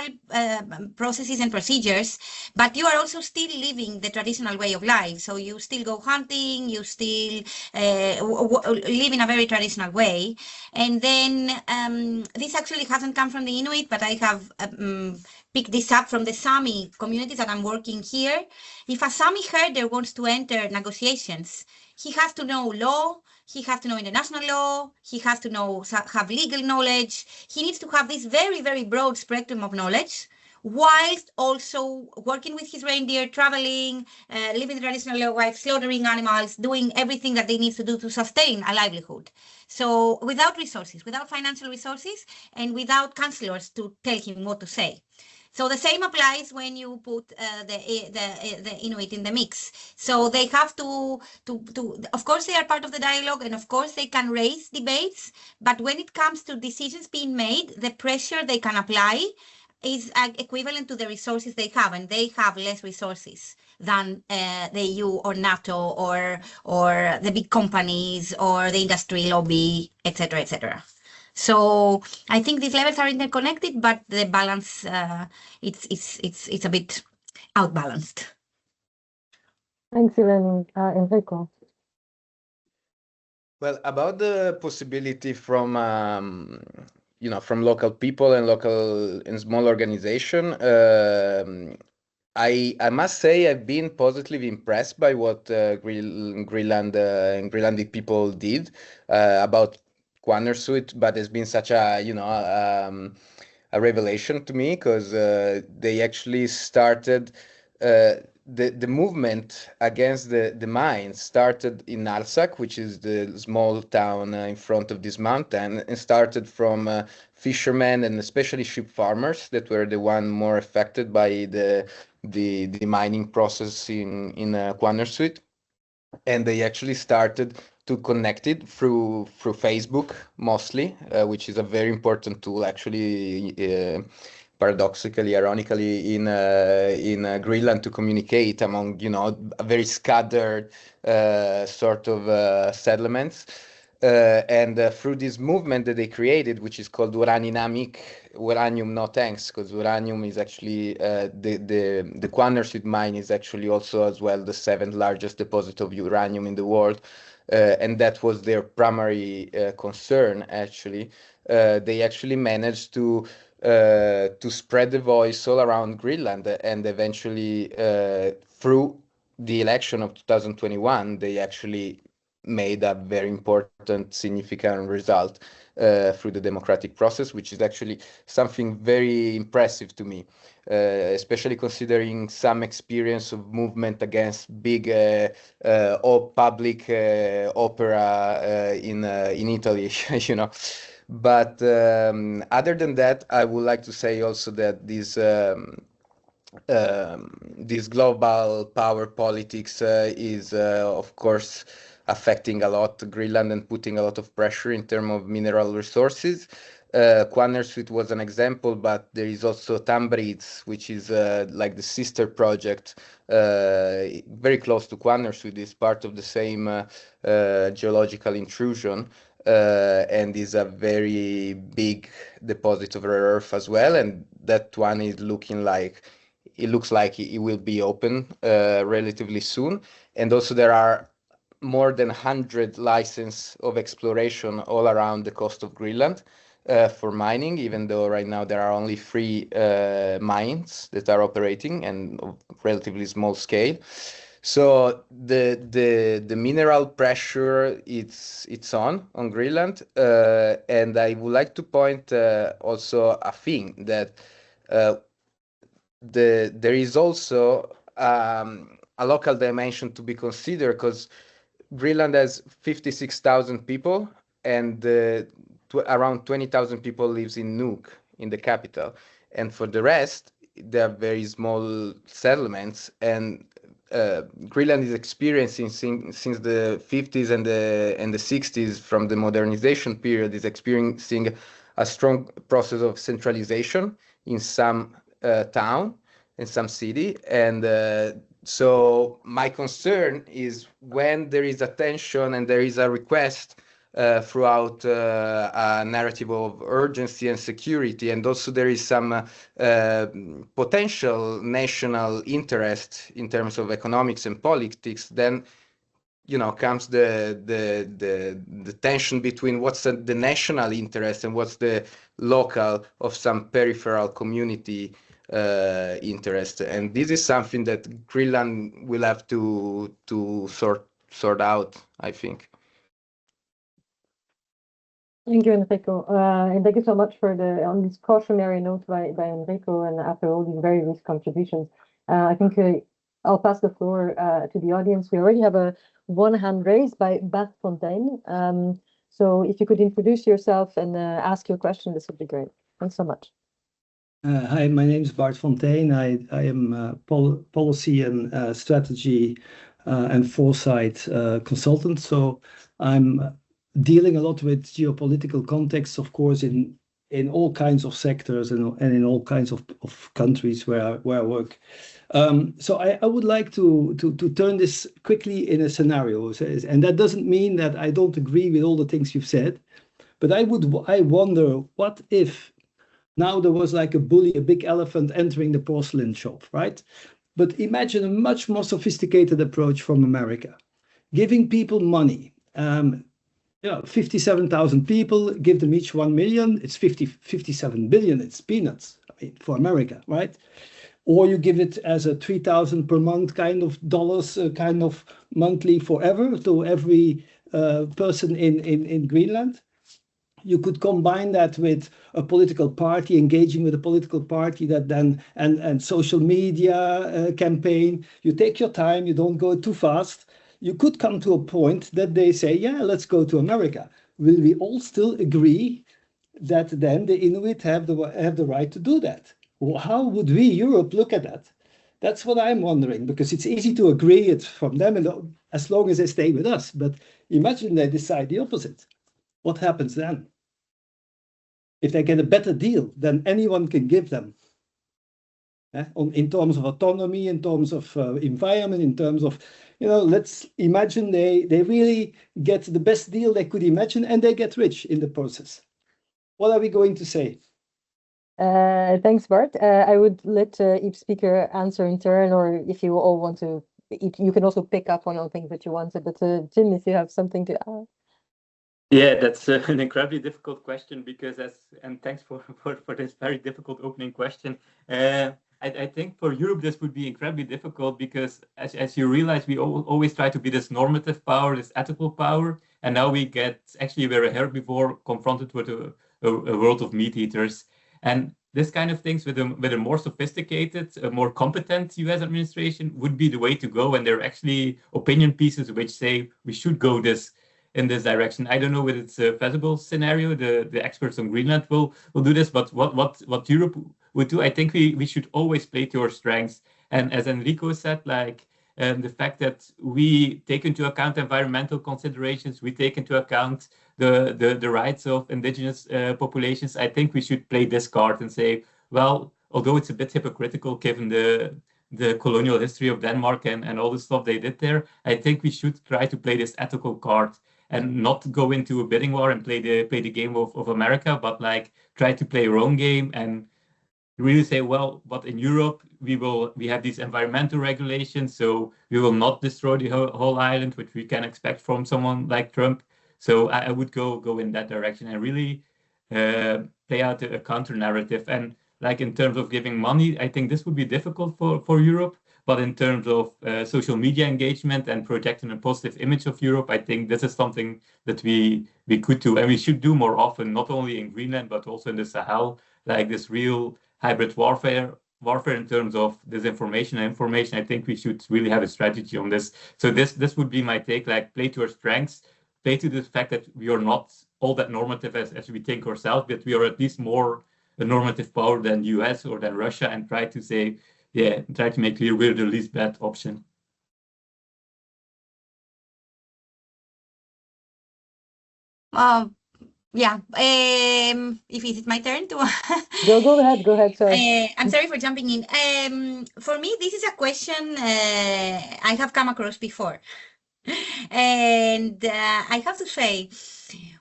processes and procedures, but you are also still living the traditional way of life. So you still go hunting, you still live in a very traditional way. And then this actually hasn't come from the Inuit, but I have picked this up from the Sami communities that I'm working here. If a Sami herder wants to enter negotiations, he has to know law, he has to know international law, he has to have legal knowledge. He needs to have this very, very broad spectrum of knowledge, whilst also working with his reindeer, traveling, living the traditional life, slaughtering animals, doing everything that they need to do to sustain a livelihood. So without resources, without financial resources, and without counselors to tell him what to say. So the same applies when you put the Inuit in the mix. So they have to, of course, they are part of the dialogue, and of course they can raise debates. But when it comes to decisions being made, the pressure they can apply is equivalent to the resources they have, and they have less resources than the EU or NATO or the big companies or the industry lobby, etc., etc. So I think these levels are interconnected, but the balance it's a bit outbalanced. Thanks, Eleni. Enrico. Well, about the possibility from from local people and local and small organization, I must say I've been positively impressed by what Greenland and Greenlandic people did about Quannersuit, but it's been such a a revelation to me because they actually started the movement against the mines started in Narsak, which is the small town in front of this mountain, and started from fishermen and especially sheep farmers that were the one more affected by the mining process in Quannersuit. And they actually started to connect it through Facebook mostly, which is a very important tool actually, paradoxically, ironically, in Greenland to communicate among a very scattered sort of settlements. And through this movement that they created, which is called uranium no thanks, because uranium is actually the Quannersuit mine is actually also as well the 7th largest deposit of uranium in the world, and that was their primary concern. Actually, they actually managed to spread the voice all around Greenland, and eventually through the election of 2021, they actually made a very important, significant result through the democratic process, which is actually something very impressive to me, especially considering some experience of movement against big public opera in Italy, But other than that, I would like to say also that this global power politics is, of course, affecting a lot Greenland and putting a lot of pressure in terms of mineral resources. Quannersuit was an example, but there is also Tambriz, which is like the sister project, very close to Quannersuit, is part of the same geological intrusion, and is a very big deposit of rare earth as well. And that one is looks like it will be open relatively soon. And also there are more than 100 licenses of exploration all around the coast of Greenland for mining, even though right now there are only 3 mines that are operating and of relatively small scale. So the mineral pressure it's on Greenland, and I would like to point also a thing that there is also a local dimension to be considered, because Greenland has 56,000 people, and around 20,000 people lives in Nuuk, in the capital, and for the rest, they are very small settlements. And Greenland is experiencing since the 50s and the 60s, from the modernization period, is experiencing a strong process of centralization in some town, in some city. And so my concern is when there is a tension and there is a request throughout a narrative of urgency and security, and also there is some potential national interest in terms of economics and politics, then comes the tension between what's the national interest and what's the local of some peripheral community interest. And this is something that Greenland will have to sort out, I think. Thank you, Enrico. And thank you so much for on this cautionary note by Enrico, and after all these very rich contributions. I think I'll pass the floor to the audience. We already have one hand raised by Bart Fontaine. So if you could introduce yourself and ask your question, this would be great. Thanks so much. Hi, my name is Bart Fontaine. I am policy and strategy and foresight consultant. So I'm dealing a lot with geopolitical contexts, of course, in all kinds of sectors and in all kinds of countries where I work. So I would like to turn this quickly in a scenario, and that doesn't mean that I don't agree with all the things you've said, but I wonder, what if now there was like a bully, a big elephant entering the porcelain shop, right? But imagine a much more sophisticated approach from America, giving people money. 57,000 people, give them each 1 million. It's 57 billion. It's peanuts, I mean, for America, right? Or you give it as a 3,000 per month kind of dollars, kind of monthly forever to every person in Greenland. You could combine that with a political party, engaging with a political party that then, and social media campaign. You take your time, you don't go too fast. You could come to a point that they say, yeah, let's go to America. Will we all still agree that then the Inuit have the right to do that? Well, how would we, Europe, look at that? That's what I'm wondering, because it's easy to agree it's from them and as long as they stay with us. But imagine they decide the opposite. What happens then? If they get a better deal than anyone can give them, in terms of autonomy, in terms of environment, in terms of, let's imagine they really get the best deal they could imagine and they get rich in the process. What are we going to say? Thanks, Bart. I would let each speaker answer in turn, or if you all want to, you can also pick up on all things that you wanted. But Tim, if you have something to add. Yeah, that's an incredibly difficult question and thanks for this very difficult opening question. I think for Europe, this would be incredibly difficult because as you realize, we always try to be this normative power, this ethical power. And now we're a hair before confronted with a world of meat eaters. And this kind of things with a more sophisticated, more competent US administration would be the way to go. And there are actually opinion pieces which say we should go in this direction. I don't know whether it's a feasible scenario. The experts on Greenland will do this, but what Europe would do, I think we should always play to our strengths. And as Enrico said, the fact that we take into account environmental considerations, we take into account the rights of indigenous populations, I think we should play this card and say, well, although it's a bit hypocritical given the colonial history of Denmark and all the stuff they did there, I think we should try to play this ethical card and not go into a bidding war and play the game of America, but try to play our own game and really say, well, but in Europe we have these environmental regulations, so we will not destroy the whole island, which we can expect from someone like Trump. So I would go in that direction and really play out a counter narrative. And in terms of giving money, I think this would be difficult for Europe. But in terms of social media engagement and projecting a positive image of Europe, I think this is something that we could do and we should do more often, not only in Greenland, but also in the Sahel, this real hybrid warfare in terms of disinformation and information. I think we should really have a strategy on this. So this would be my take, play to our strengths, play to the fact that we are not all that normative as we think ourselves, but we are at least more a normative power than the US or than Russia, and try to make clear we're the least bad option. Yeah. If it's my turn to go ahead. Sorry. I'm sorry for jumping in. For me, this is a question I have come across before. And I have to say,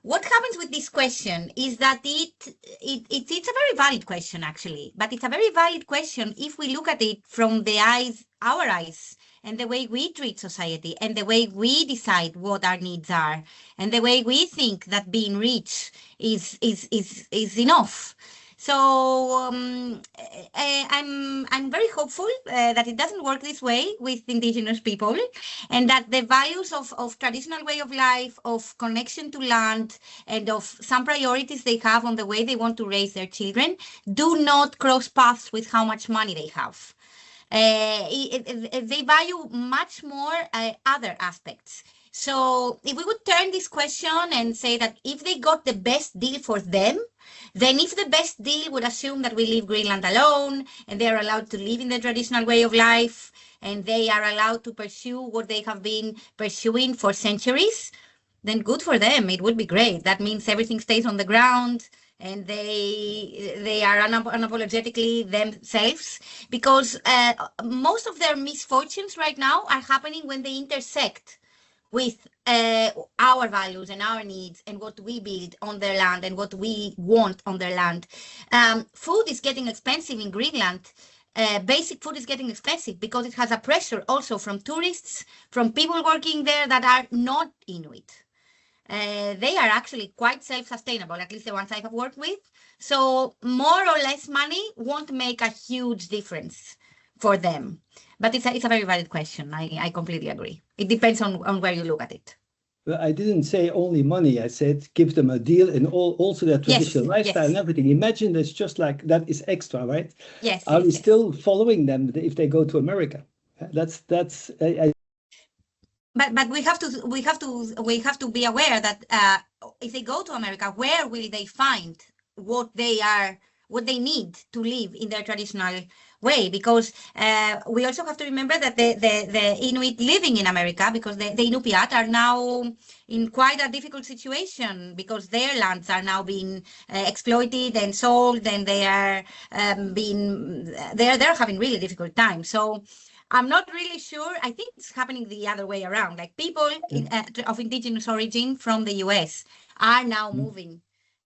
what happens with this question is that it's a very valid question, actually, but it's a very valid question if we look at it from our eyes, and the way we treat society, and the way we decide what our needs are, and the way we think that being rich is enough. So I'm very hopeful that it doesn't work this way with indigenous people, and that the values of traditional way of life, of connection to land, and of some priorities they have on the way they want to raise their children do not cross paths with how much money they have. They value much more other aspects. So if we would turn this question and say that if they got the best deal for them, then if the best deal would assume that we leave Greenland alone and they are allowed to live in the traditional way of life and they are allowed to pursue what they have been pursuing for centuries, then good for them. It would be great. That means everything stays on the ground and they are unapologetically themselves, because most of their misfortunes right now are happening when they intersect with our values and our needs and what we build on their land and what we want on their land. Food is getting expensive in Greenland. Basic food is getting expensive because it has a pressure also from tourists, from people working there that are not Inuit. They are actually quite self-sustainable, at least the ones I have worked with. So more or less money won't make a huge difference for them. But it's a very valid question. I completely agree. It depends on where you look at it. Well, I didn't say only money. I said give them a deal and also their traditional lifestyle and everything. Imagine that's just like that is extra, right? Yes. Are we still following them if they go to America? That's. But we have to be aware that if they go to America, where will they find what they need to live in their traditional way? Because we also have to remember that the Inuit living in America, because the Inupiat are now in quite a difficult situation because their lands are now being exploited and sold, and they're having really difficult times. So I'm not really sure. I think it's happening the other way around. Like people of indigenous origin from the US are now moving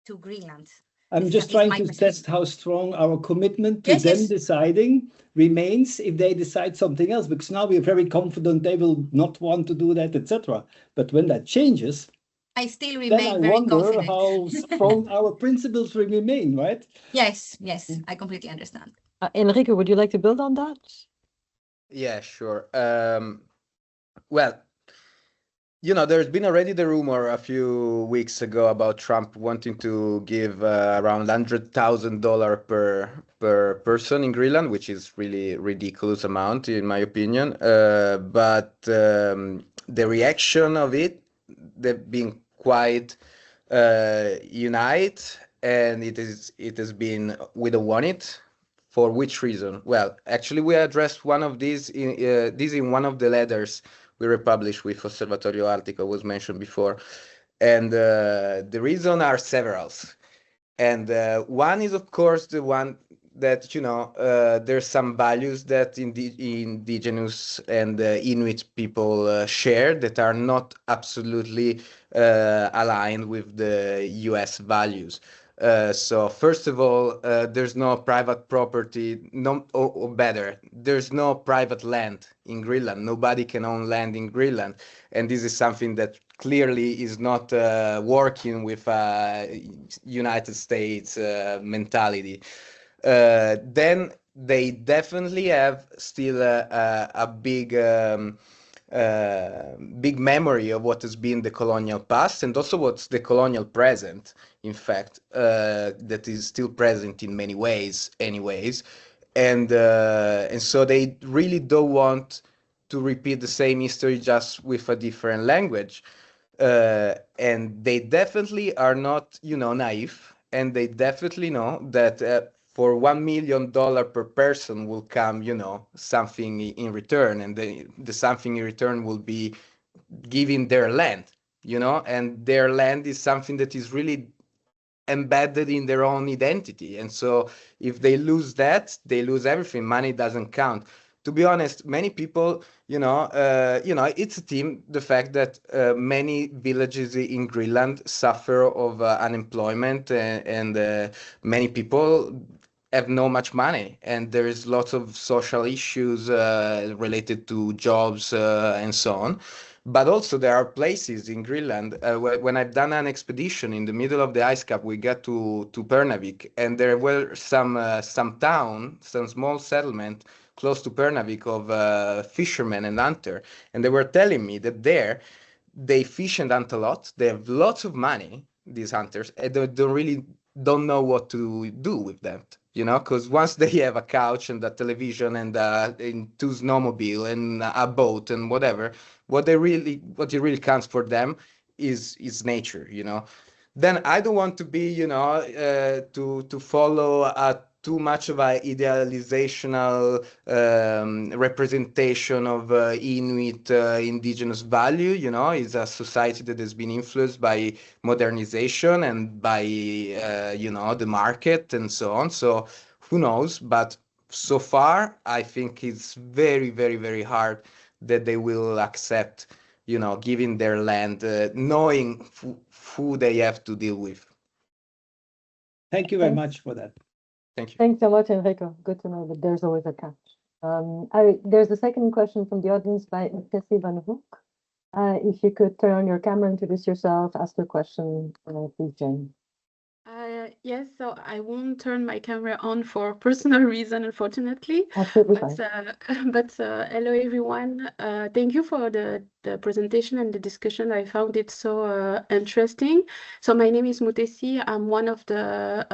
to Greenland. I'm just trying to test how strong our commitment to them deciding remains if they decide something else, because now we're very confident they will not want to do that, etc. But when that changes, I still remain very confident. Then I wonder how strong our principles will remain, right? Yes, I completely understand. Enrico, would you like to build on that? Yeah, sure. Well, there's been already the rumor a few weeks ago about Trump wanting to give around $100,000 per person in Greenland, which is really ridiculous amount in my opinion. But the reaction of it, they've been quite united, and it has been we don't want it. For which reason? Well, actually, we addressed one of these in one of the letters we republished with Osservatorio article was mentioned before, and the reason are several. And one is, of course, the one that there's some values that indigenous and Inuit people share that are not absolutely aligned with the US values. So first of all, there's no private property, or better, there's no private land in Greenland. Nobody can own land in Greenland. And this is something that clearly is not working with United States mentality. Then they definitely have still a big memory of what has been the colonial past, and also what's the colonial present, in fact, that is still present in many ways anyways. And so they really don't want to repeat the same history just with a different language. And they definitely are not, naive, and they definitely know that for $1 million per person will come, something in return, and the something in return will be giving their land, and their land is something that is really embedded in their own identity. And so if they lose that, they lose everything. Money doesn't count. To be honest, many people, it's a team, the fact that many villages in Greenland suffer of unemployment, and many people have no much money, and there is lots of social issues related to jobs and so on. But also there are places in Greenland. When I've done an expedition in the middle of the ice cap, we got to Pernavik, and there were some town, some small settlement close to Pernavik of fishermen and hunter, and they were telling me that there they fish and hunt a lot. They have lots of money, these hunters, and they don't know what to do with them. You know, because once they have a couch and a television and two snowmobile and a boat and whatever, what it really counts for them is nature. You know, then I don't want to be, you know, to follow too much of a idealizational representation of Inuit indigenous value. You know, it's a society that has been influenced by modernization and by you know, the market and so on. So who knows? But so far, I think it's very, very, very hard that they will accept, you know, giving their land, knowing who they have to deal with. Thank you very much for that. Thank you. Thanks so much, Enrico. Good to know that there's always a catch. There's a second question from the audience by Haesebrouck. If you could turn on your camera, introduce yourself, ask your question, please, Jane. Yes, so I won't turn my camera on for personal reason, unfortunately. Absolutely But, fine. Hello, everyone. Thank you for the presentation and the discussion. I found it so interesting. So my name is Mutesi. I'm one of the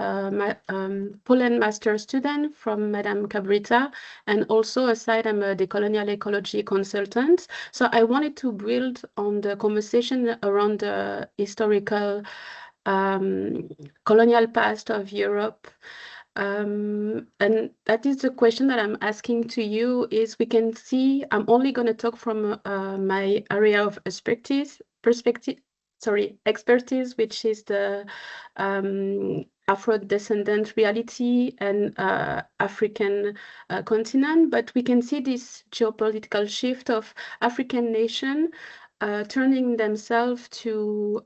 Poland master student from Madame Cabrita, and also aside, I'm a decolonial ecology consultant. So I wanted to build on the conversation around the historical colonial past of Europe. And that is the question that I'm asking to you is we can see, I'm only going to talk from my area of expertise, which is the Afro-descendant reality and African continent. But we can see this geopolitical shift of African nation turning themselves to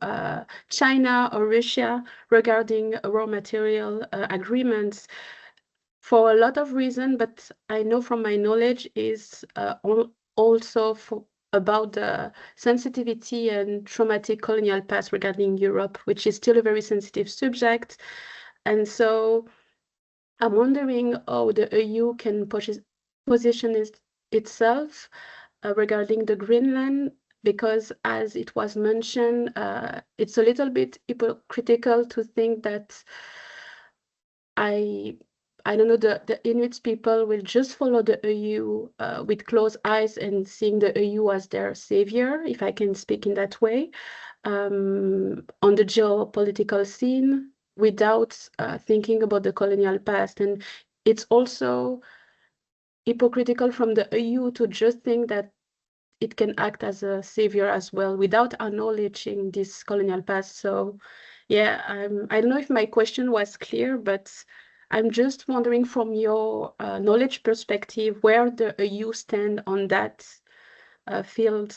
China or Russia regarding raw material agreements for a lot of reasons, but I know from my knowledge is also about the sensitivity and traumatic colonial past regarding Europe, which is still a very sensitive subject. And so I'm wondering how the EU can position itself regarding the Greenland, because as it was mentioned, it's a little bit hypocritical to think that I don't know, the Inuit people will just follow the EU with closed eyes and seeing the EU as their savior, if I can speak in that way, on the geopolitical scene without thinking about the colonial past. And it's also hypocritical from the EU to just think that it can act as a savior as well without acknowledging this colonial past. So yeah, I don't know if my question was clear, but I'm just wondering from your knowledge perspective, where the EU stand on that field.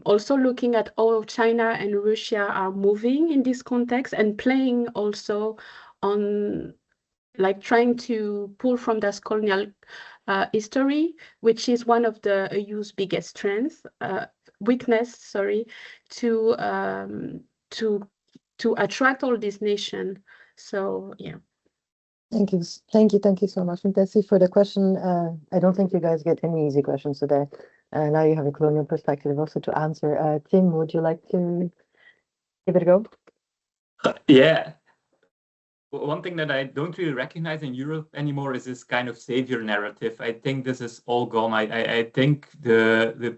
Also looking at how China and Russia are moving in this context and playing also on like trying to pull from this colonial history, which is one of the EU's biggest weakness, to attract all these nations. So yeah. Thank you so much, Mutesi, for the question. I don't think you guys get any easy questions today. Now you have a colonial perspective also to answer. Tim, would you like to give it a go? Yeah. One thing that I don't really recognize in Europe anymore is this kind of savior narrative. I think this is all gone. I think the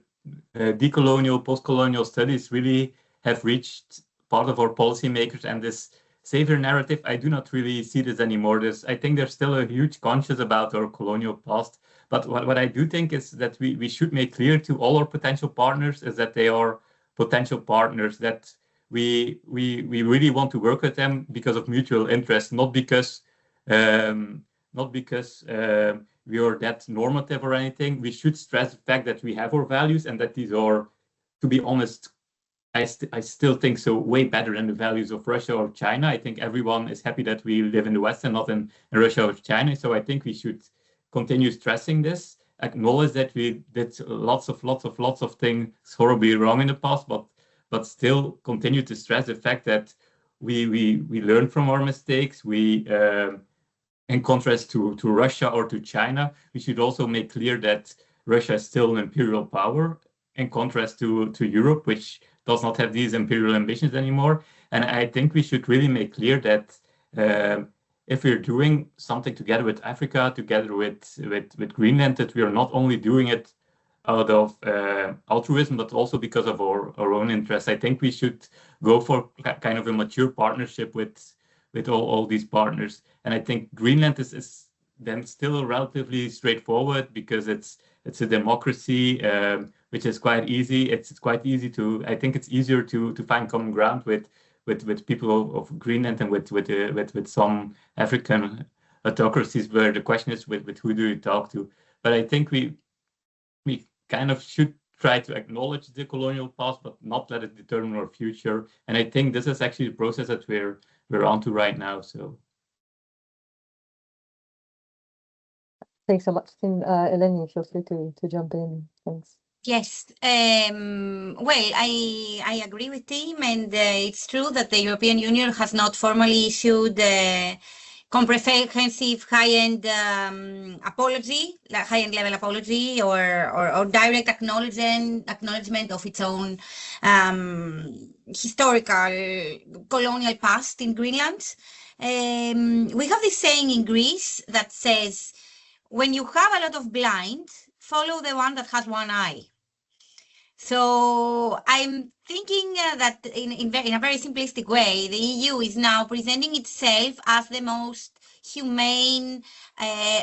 decolonial, post-colonial studies really have reached part of our policymakers, and this savior narrative, I do not really see this anymore. I think there's still a huge conscience about our colonial past. But what I do think is that we should make clear to all our potential partners is that they are potential partners, that we really want to work with them because of mutual interest, not because we are that normative or anything. We should stress the fact that we have our values and that these are, to be honest, I still think so way better than the values of Russia or China. I think everyone is happy that we live in the West and not in Russia or China. So I think we should continue stressing this. acknowledge that we did lots of things horribly wrong in the past, but still continue to stress the fact that we learn from our mistakes. We in contrast to Russia or to China, we should also make clear that Russia is still an imperial power, in contrast to Europe, which does not have these imperial ambitions anymore. And I think we should really make clear that if we're doing something together with Africa, together with Greenland, that we are not only doing it out of altruism, but also because of our own interests. I think we should go for kind of a mature partnership with all these partners. And I think Greenland is then still relatively straightforward because it's a democracy, which is quite easy. It's quite easy to, I think it's easier to find common ground with people of Greenland and with some African autocracies, where the question is with who do you talk to. But I think we kind of should try to acknowledge the colonial past, but not let it determine our future. And I think this is actually the process that we're onto right now. So thanks so much, Tim. Eleni, feel free to jump in. Thanks. Yes, well, I agree with Tim, and it's true that the European Union has not formally issued comprehensive high-end apology, like high-end level apology, or direct acknowledgement of its own historical colonial past in Greenland. We have this saying in Greece that says, when you have a lot of blind, follow the one that has one eye. So I'm thinking that in a very simplistic way, the EU is now presenting itself as the most humane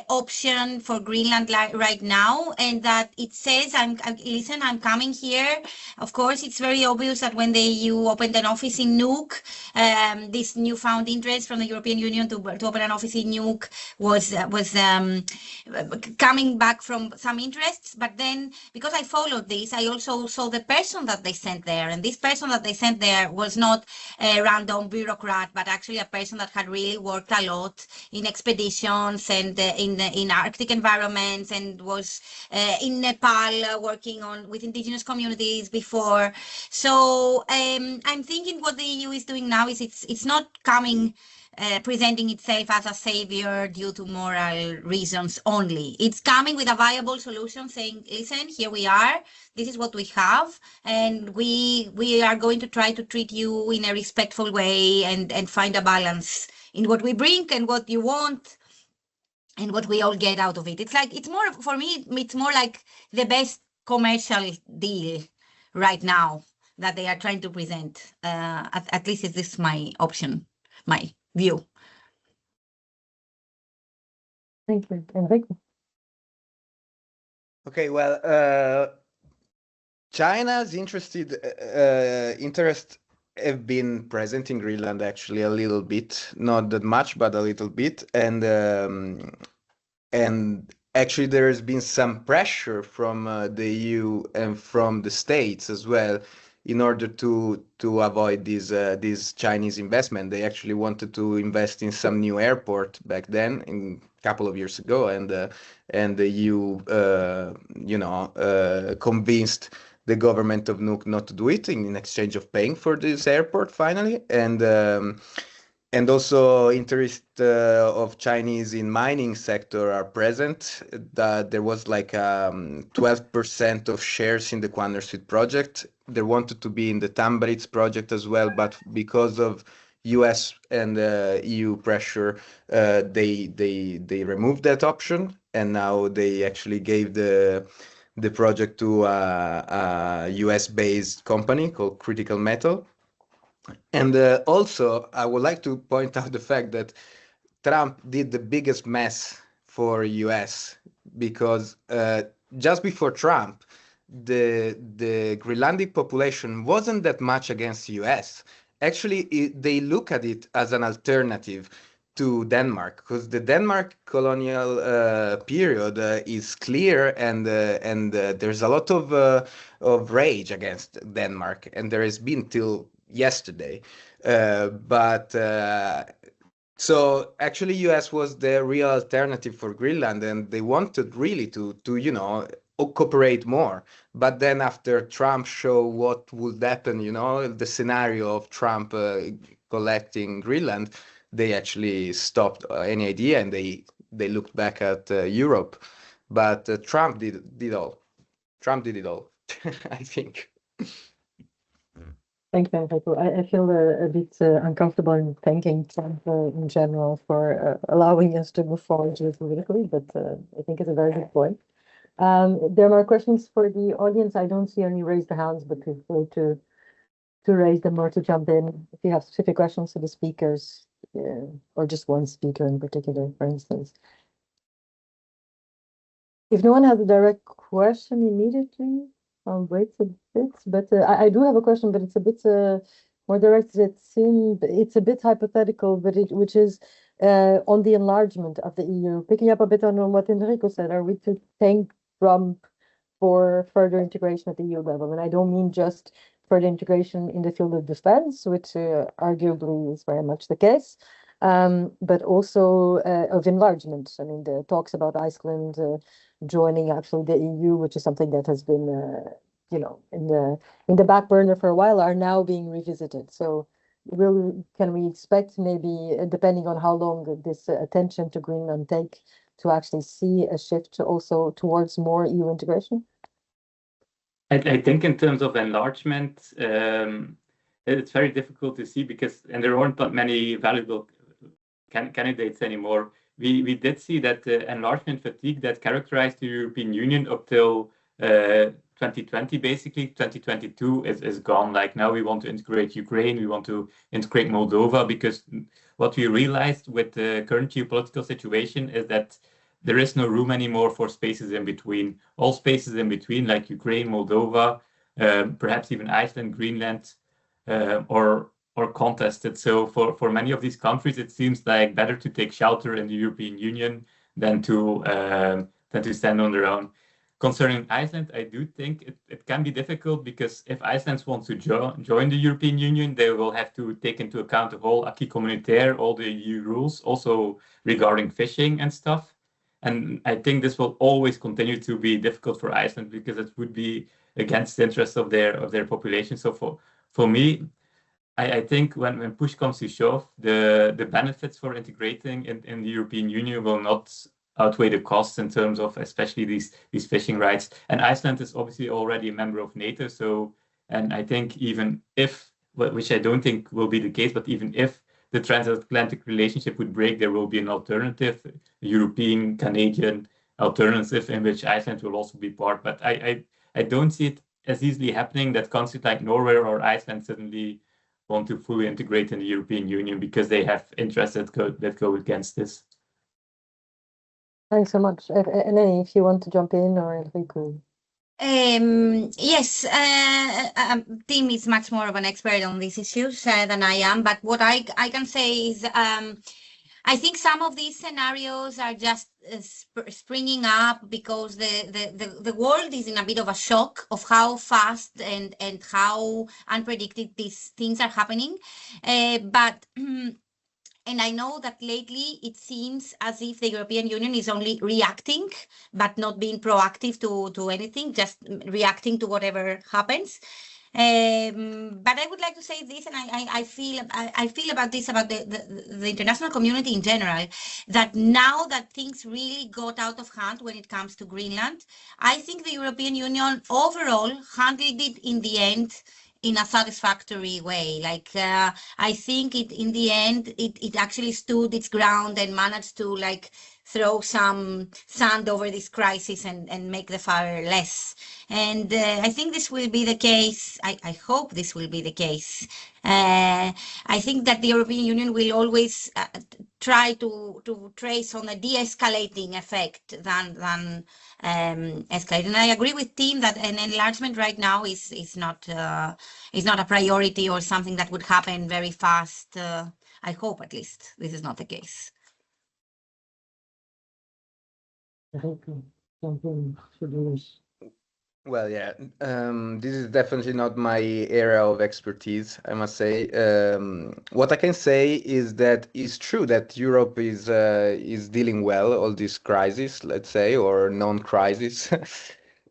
option for Greenland right now, and that it says, listen, I'm coming here. Of course, it's very obvious that when the EU opened an office in Nuuk, this newfound interest from the European Union to open an office in Nuuk was coming back from some interests. But then, because I followed this, I also saw the person that they sent there, and this person that they sent there was not a random bureaucrat, but actually a person that had really worked a lot in expeditions and in Arctic environments, and was in Nepal working with indigenous communities before. So I'm thinking what the EU is doing now is it's not coming presenting itself as a savior due to moral reasons only. It's coming with a viable solution, saying, listen, here we are, this is what we have, and we are going to try to treat you in a respectful way and find a balance in what we bring and what you want and what we all get out of it. It's more, for me, it's more like the best commercial deal right now that they are trying to present. At least is this my option, my view. Thank you, Enrico. Okay, well, China's interest have been present in Greenland actually a little bit, not that much, but a little bit, and actually there has been some pressure from the EU and from the States as well in order to avoid this Chinese investment. They actually wanted to invest in some new airport back then, a couple of years ago, and the EU, convinced the government of Nuuk not to do it in exchange of paying for this airport finally, and also interest of Chinese in mining sector are present. That there was like 12% of shares in the Quandersuit project. They wanted to be in the Tambarits project as well, but because of US and EU pressure, they removed that option, and now they actually gave the project to a US-based company called Critical Metal. And also, I would like to point out the fact that Trump did the biggest mess for US because just before Trump, the Greenlandic population wasn't that much against the US. Actually, they look at it as an alternative to Denmark, because the Denmark colonial period is clear, and there's a lot of rage against Denmark, and there has been till yesterday. But So actually, US was the real alternative for Greenland, and they wanted really to cooperate more. But then after Trump showed what would happen, the scenario of Trump collecting Greenland, they actually stopped any idea, and they looked back at Europe. But Trump did all. Trump did it all, I think. Thank you, Enrico. I feel a bit uncomfortable in thanking Trump in general for allowing us to move forward geopolitically, but I think it's a very good point. There are questions for the audience. I don't see any raised hands, but feel free to raise them or to jump in if you have specific questions to the speakers or just one speaker in particular, for instance. If no one has a direct question immediately, I'll wait a bit. But I do have a question, but it's a bit more direct. It's a bit hypothetical, but which is on the enlargement of the EU. Picking up a bit on what Enrico said, are we to thank Trump for further integration at the EU level? And I don't mean just further integration in the field of defense, which arguably is very much the case, but also of enlargement. I mean, the talks about Iceland joining actually the EU, which is something that has been, in the back burner for a while, are now being revisited. So, can we expect maybe, depending on how long this attention to Greenland take, to actually see a shift also towards more EU integration? I think in terms of enlargement, it's very difficult to see and there aren't that many valuable candidates anymore. We did see that the enlargement fatigue that characterized the European Union up till 2020, basically 2022 is gone. Like now we want to integrate Ukraine, we want to integrate Moldova, because what we realized with the current geopolitical situation is that there is no room anymore for spaces in between. All spaces in between, like Ukraine, Moldova, perhaps even Iceland, Greenland, or contested. So for many of these countries, it seems like better to take shelter in the European Union than to stand on their own. Concerning Iceland, I do think it can be difficult, because if Iceland wants to join the European Union, they will have to take into account the whole acquis communautaire, all the EU rules, also regarding fishing and stuff. And I think this will always continue to be difficult for Iceland, because it would be against the interests of their population. So for me, I think when push comes to shove, the benefits for integrating in the European Union will not outweigh the costs in terms of especially these fishing rights. And Iceland is obviously already a member of NATO. And I think even if, which I don't think will be the case, but even if the transatlantic relationship would break, there will be an alternative, European, Canadian alternative in which Iceland will also be part. But I don't see it as easily happening that countries like Norway or Iceland suddenly want to fully integrate in the European Union, because they have interests that go against this. Thanks so much. Eleni, if you want to jump in, or Enrico. Yes, Tim is much more of an expert on these issues than I am, but what I can say is I think some of these scenarios are just springing up because the world is in a bit of a shock of how fast and how unpredicted these things are happening. And I know that lately it seems as if the European Union is only reacting, but not being proactive to anything, just reacting to whatever happens. But I would like to say this, and I feel about this, about the international community in general, that now that things really got out of hand when it comes to Greenland, I think the European Union overall handled it in the end in a satisfactory way. Like I think in the end it actually stood its ground and managed to throw some sand over this crisis and make the fire less. And I think this will be the case. I hope this will be the case. I think that the European Union will always try to trace on a de-escalating effect than escalating. And I agree with Tim that an enlargement right now is not a priority or something that would happen very fast. I hope at least this is not the case. Well, yeah, this is definitely not my area of expertise, I must say. What I can say is that it's true that Europe is dealing well all this crisis, let's say, or non-crisis.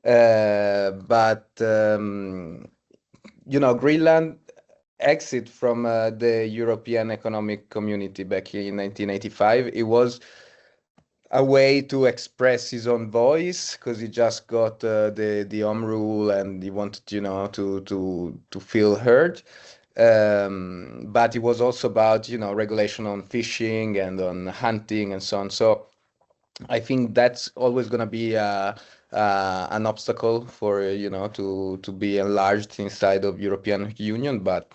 But Greenland exit from the European Economic Community back in 1985. It was a way to express his own voice because he just got the home rule and he wanted, to feel heard. But it was also about, regulation on fishing and on hunting and so on. So I think that's always going to be an obstacle for, to be enlarged inside of European Union. But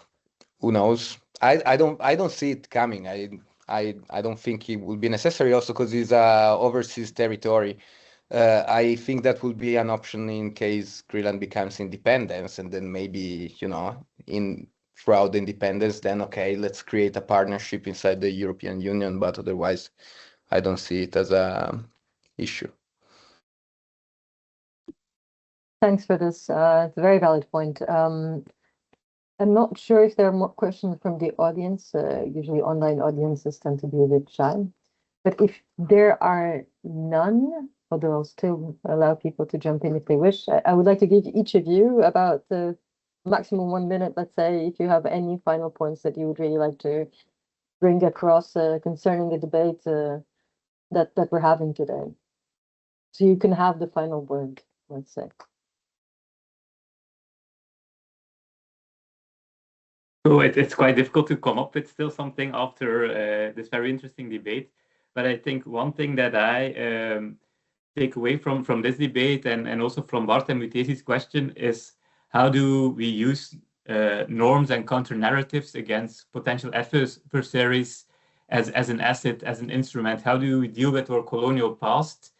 who knows? I don't see it coming. I don't think it will be necessary also because it's overseas territory. I think that will be an option in case Greenland becomes independence, and then maybe, in throughout the independence, then okay, let's create a partnership inside the European Union. But otherwise, I don't see it as a issue. Thanks for this. It's a very valid point. I'm not sure if there are more questions from the audience. Usually online audiences tend to be a bit shy. But if there are none, although I'll still allow people to jump in if they wish, I would like to give each of you about maximum 1 minute, let's say, if you have any final points that you would really like to bring across concerning the debate that we're having today. So you can have the final word, let's say. So it's quite difficult to come up with still something after this very interesting debate. But I think one thing that I take away from this debate and also from Bart and Mutesi's question is how do we use norms and counter narratives against potential adversaries as an asset, as an instrument? How do we deal with our colonial past,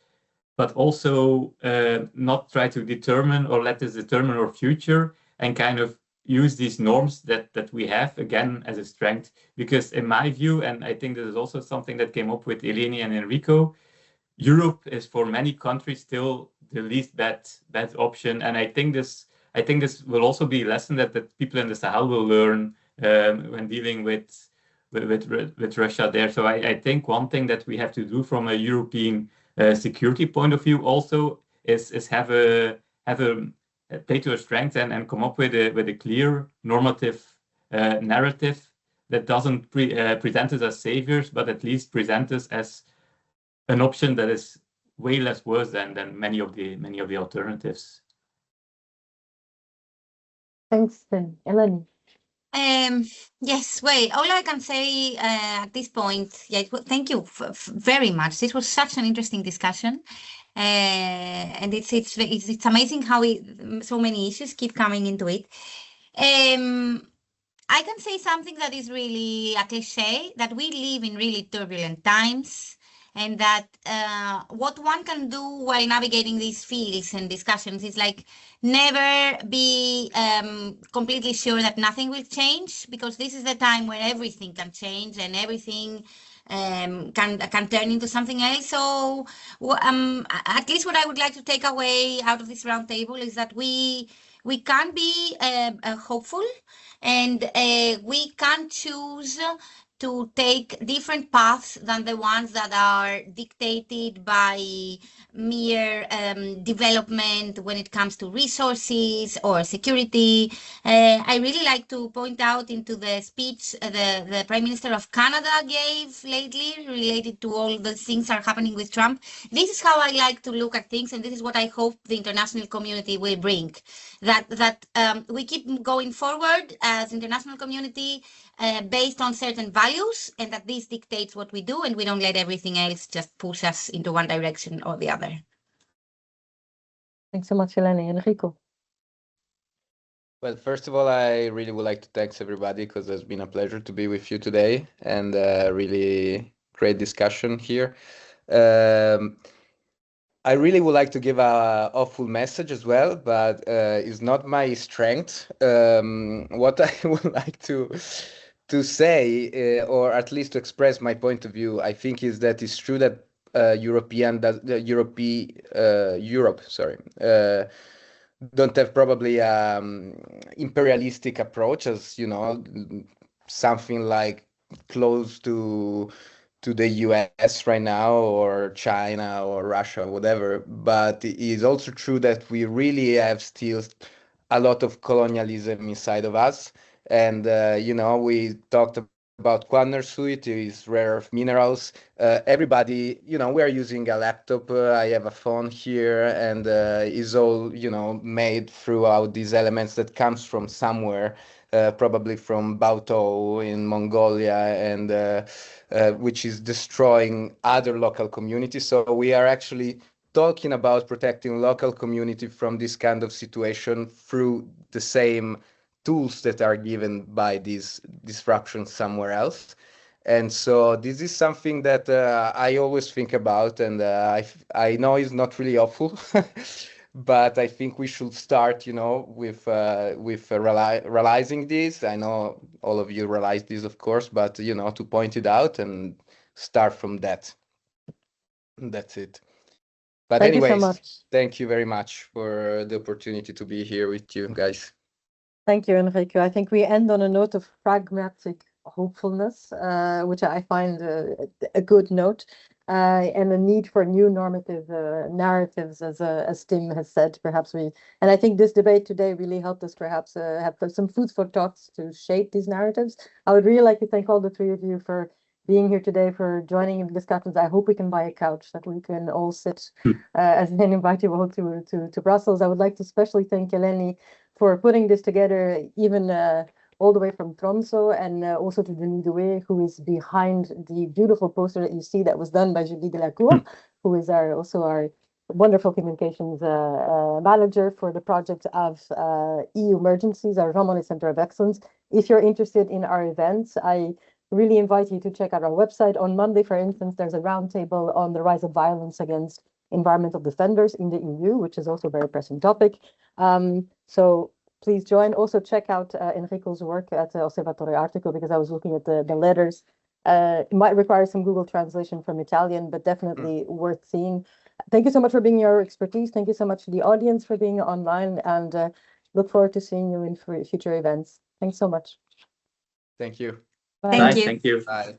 but also not try to determine or let us determine our future and kind of use these norms that we have again as a strength? Because in my view, and I think this is also something that came up with Eleni and Enrico, Europe is for many countries still the least bad option, and I think this will also be a lesson that people in the Sahel will learn when dealing with Russia there. So I think one thing that we have to do from a European security point of view also is have a play to our strength and come up with a clear normative narrative that doesn't present us as saviors, but at least present us as an option that is way less worse than many of the alternatives. Thanks, then. Eleni. Yes, well, all I can say at this point, yeah, thank you very much. This was such an interesting discussion. And it's amazing how so many issues keep coming into it. I can say something that is really a cliche, that we live in really turbulent times, and that what one can do while navigating these fields and discussions is like never be completely sure that nothing will change, because this is the time where everything can change and everything can turn into something else. So at least what I would like to take away out of this roundtable is that we can be hopeful, and we can choose to take different paths than the ones that are dictated by mere development when it comes to resources or security. I really like to point out into the speech the Prime Minister of Canada gave lately related to all the things that are happening with Trump. This is how I like to look at things, and this is what I hope the international community will bring. That we keep going forward as international community based on certain values, and that this dictates what we do, and we don't let everything else just push us into one direction or the other. Thanks so much, Eleni. Enrico. Well, first of all, I really would like to thank everybody because it's been a pleasure to be with you today and really great discussion here. I really would like to give a awful message as well, but it's not my strength. What I would like to say, or at least to express my point of view, I think is that it's true that Europe don't have probably imperialistic approach, as you know, something like close to the US right now, or China or Russia, whatever. But it is also true that we really have still a lot of colonialism inside of us. And, you know, we talked about Quadersuit, is rare earth minerals. Everybody, you know, we are using a laptop. I have a phone here, and is all, you know, made throughout these elements that comes from somewhere, probably from Bautou in Mongolia, and which is destroying other local communities. So we are actually talking about protecting local community from this kind of situation through the same tools that are given by these disruptions somewhere else. And so this is something that I always think about, and I know it's not really helpful, but I think we should start, you know, with realizing this. I know all of you realize this, of course, but you know, to point it out and start from that. That's it. But Thank you so anyways, much. thank you very much for the opportunity to be here with you guys. Thank you, Enrico. I think we end on a note of pragmatic hopefulness, which I find a good note, and a need for new normative narratives, as Tim has said. Perhaps and I think this debate today really helped us perhaps have some food for thoughts to shape these narratives. I would really like to thank all the three of you for being here today, for joining in the discussions. I hope we can buy a couch that we can all sit as an invite you all to Brussels. I would like to especially thank Eleni for putting this together, even all the way from Tromsø, and also to Denis Doué, who is behind the beautiful poster that you see that was done by Julie Delacour, who is also our wonderful communications manager for the project of EUmergencies, our Jean Monnet Center of Excellence. If you're interested in our events, I really invite you to check out our website. On Monday, for instance, there's a roundtable on the rise of violence against environmental defenders in the EU, which is also a very pressing topic. So please join. Also check out Enrico's work at the Osservatore article, because I was looking at the letters. It might require some Google translation from Italian, but definitely worth seeing. Thank you so much for being your expertise. Thank you so much to the audience for being online, and look forward to seeing you in future events. Thanks so much. Thank you. Bye. Thank you. Thank you. Bye.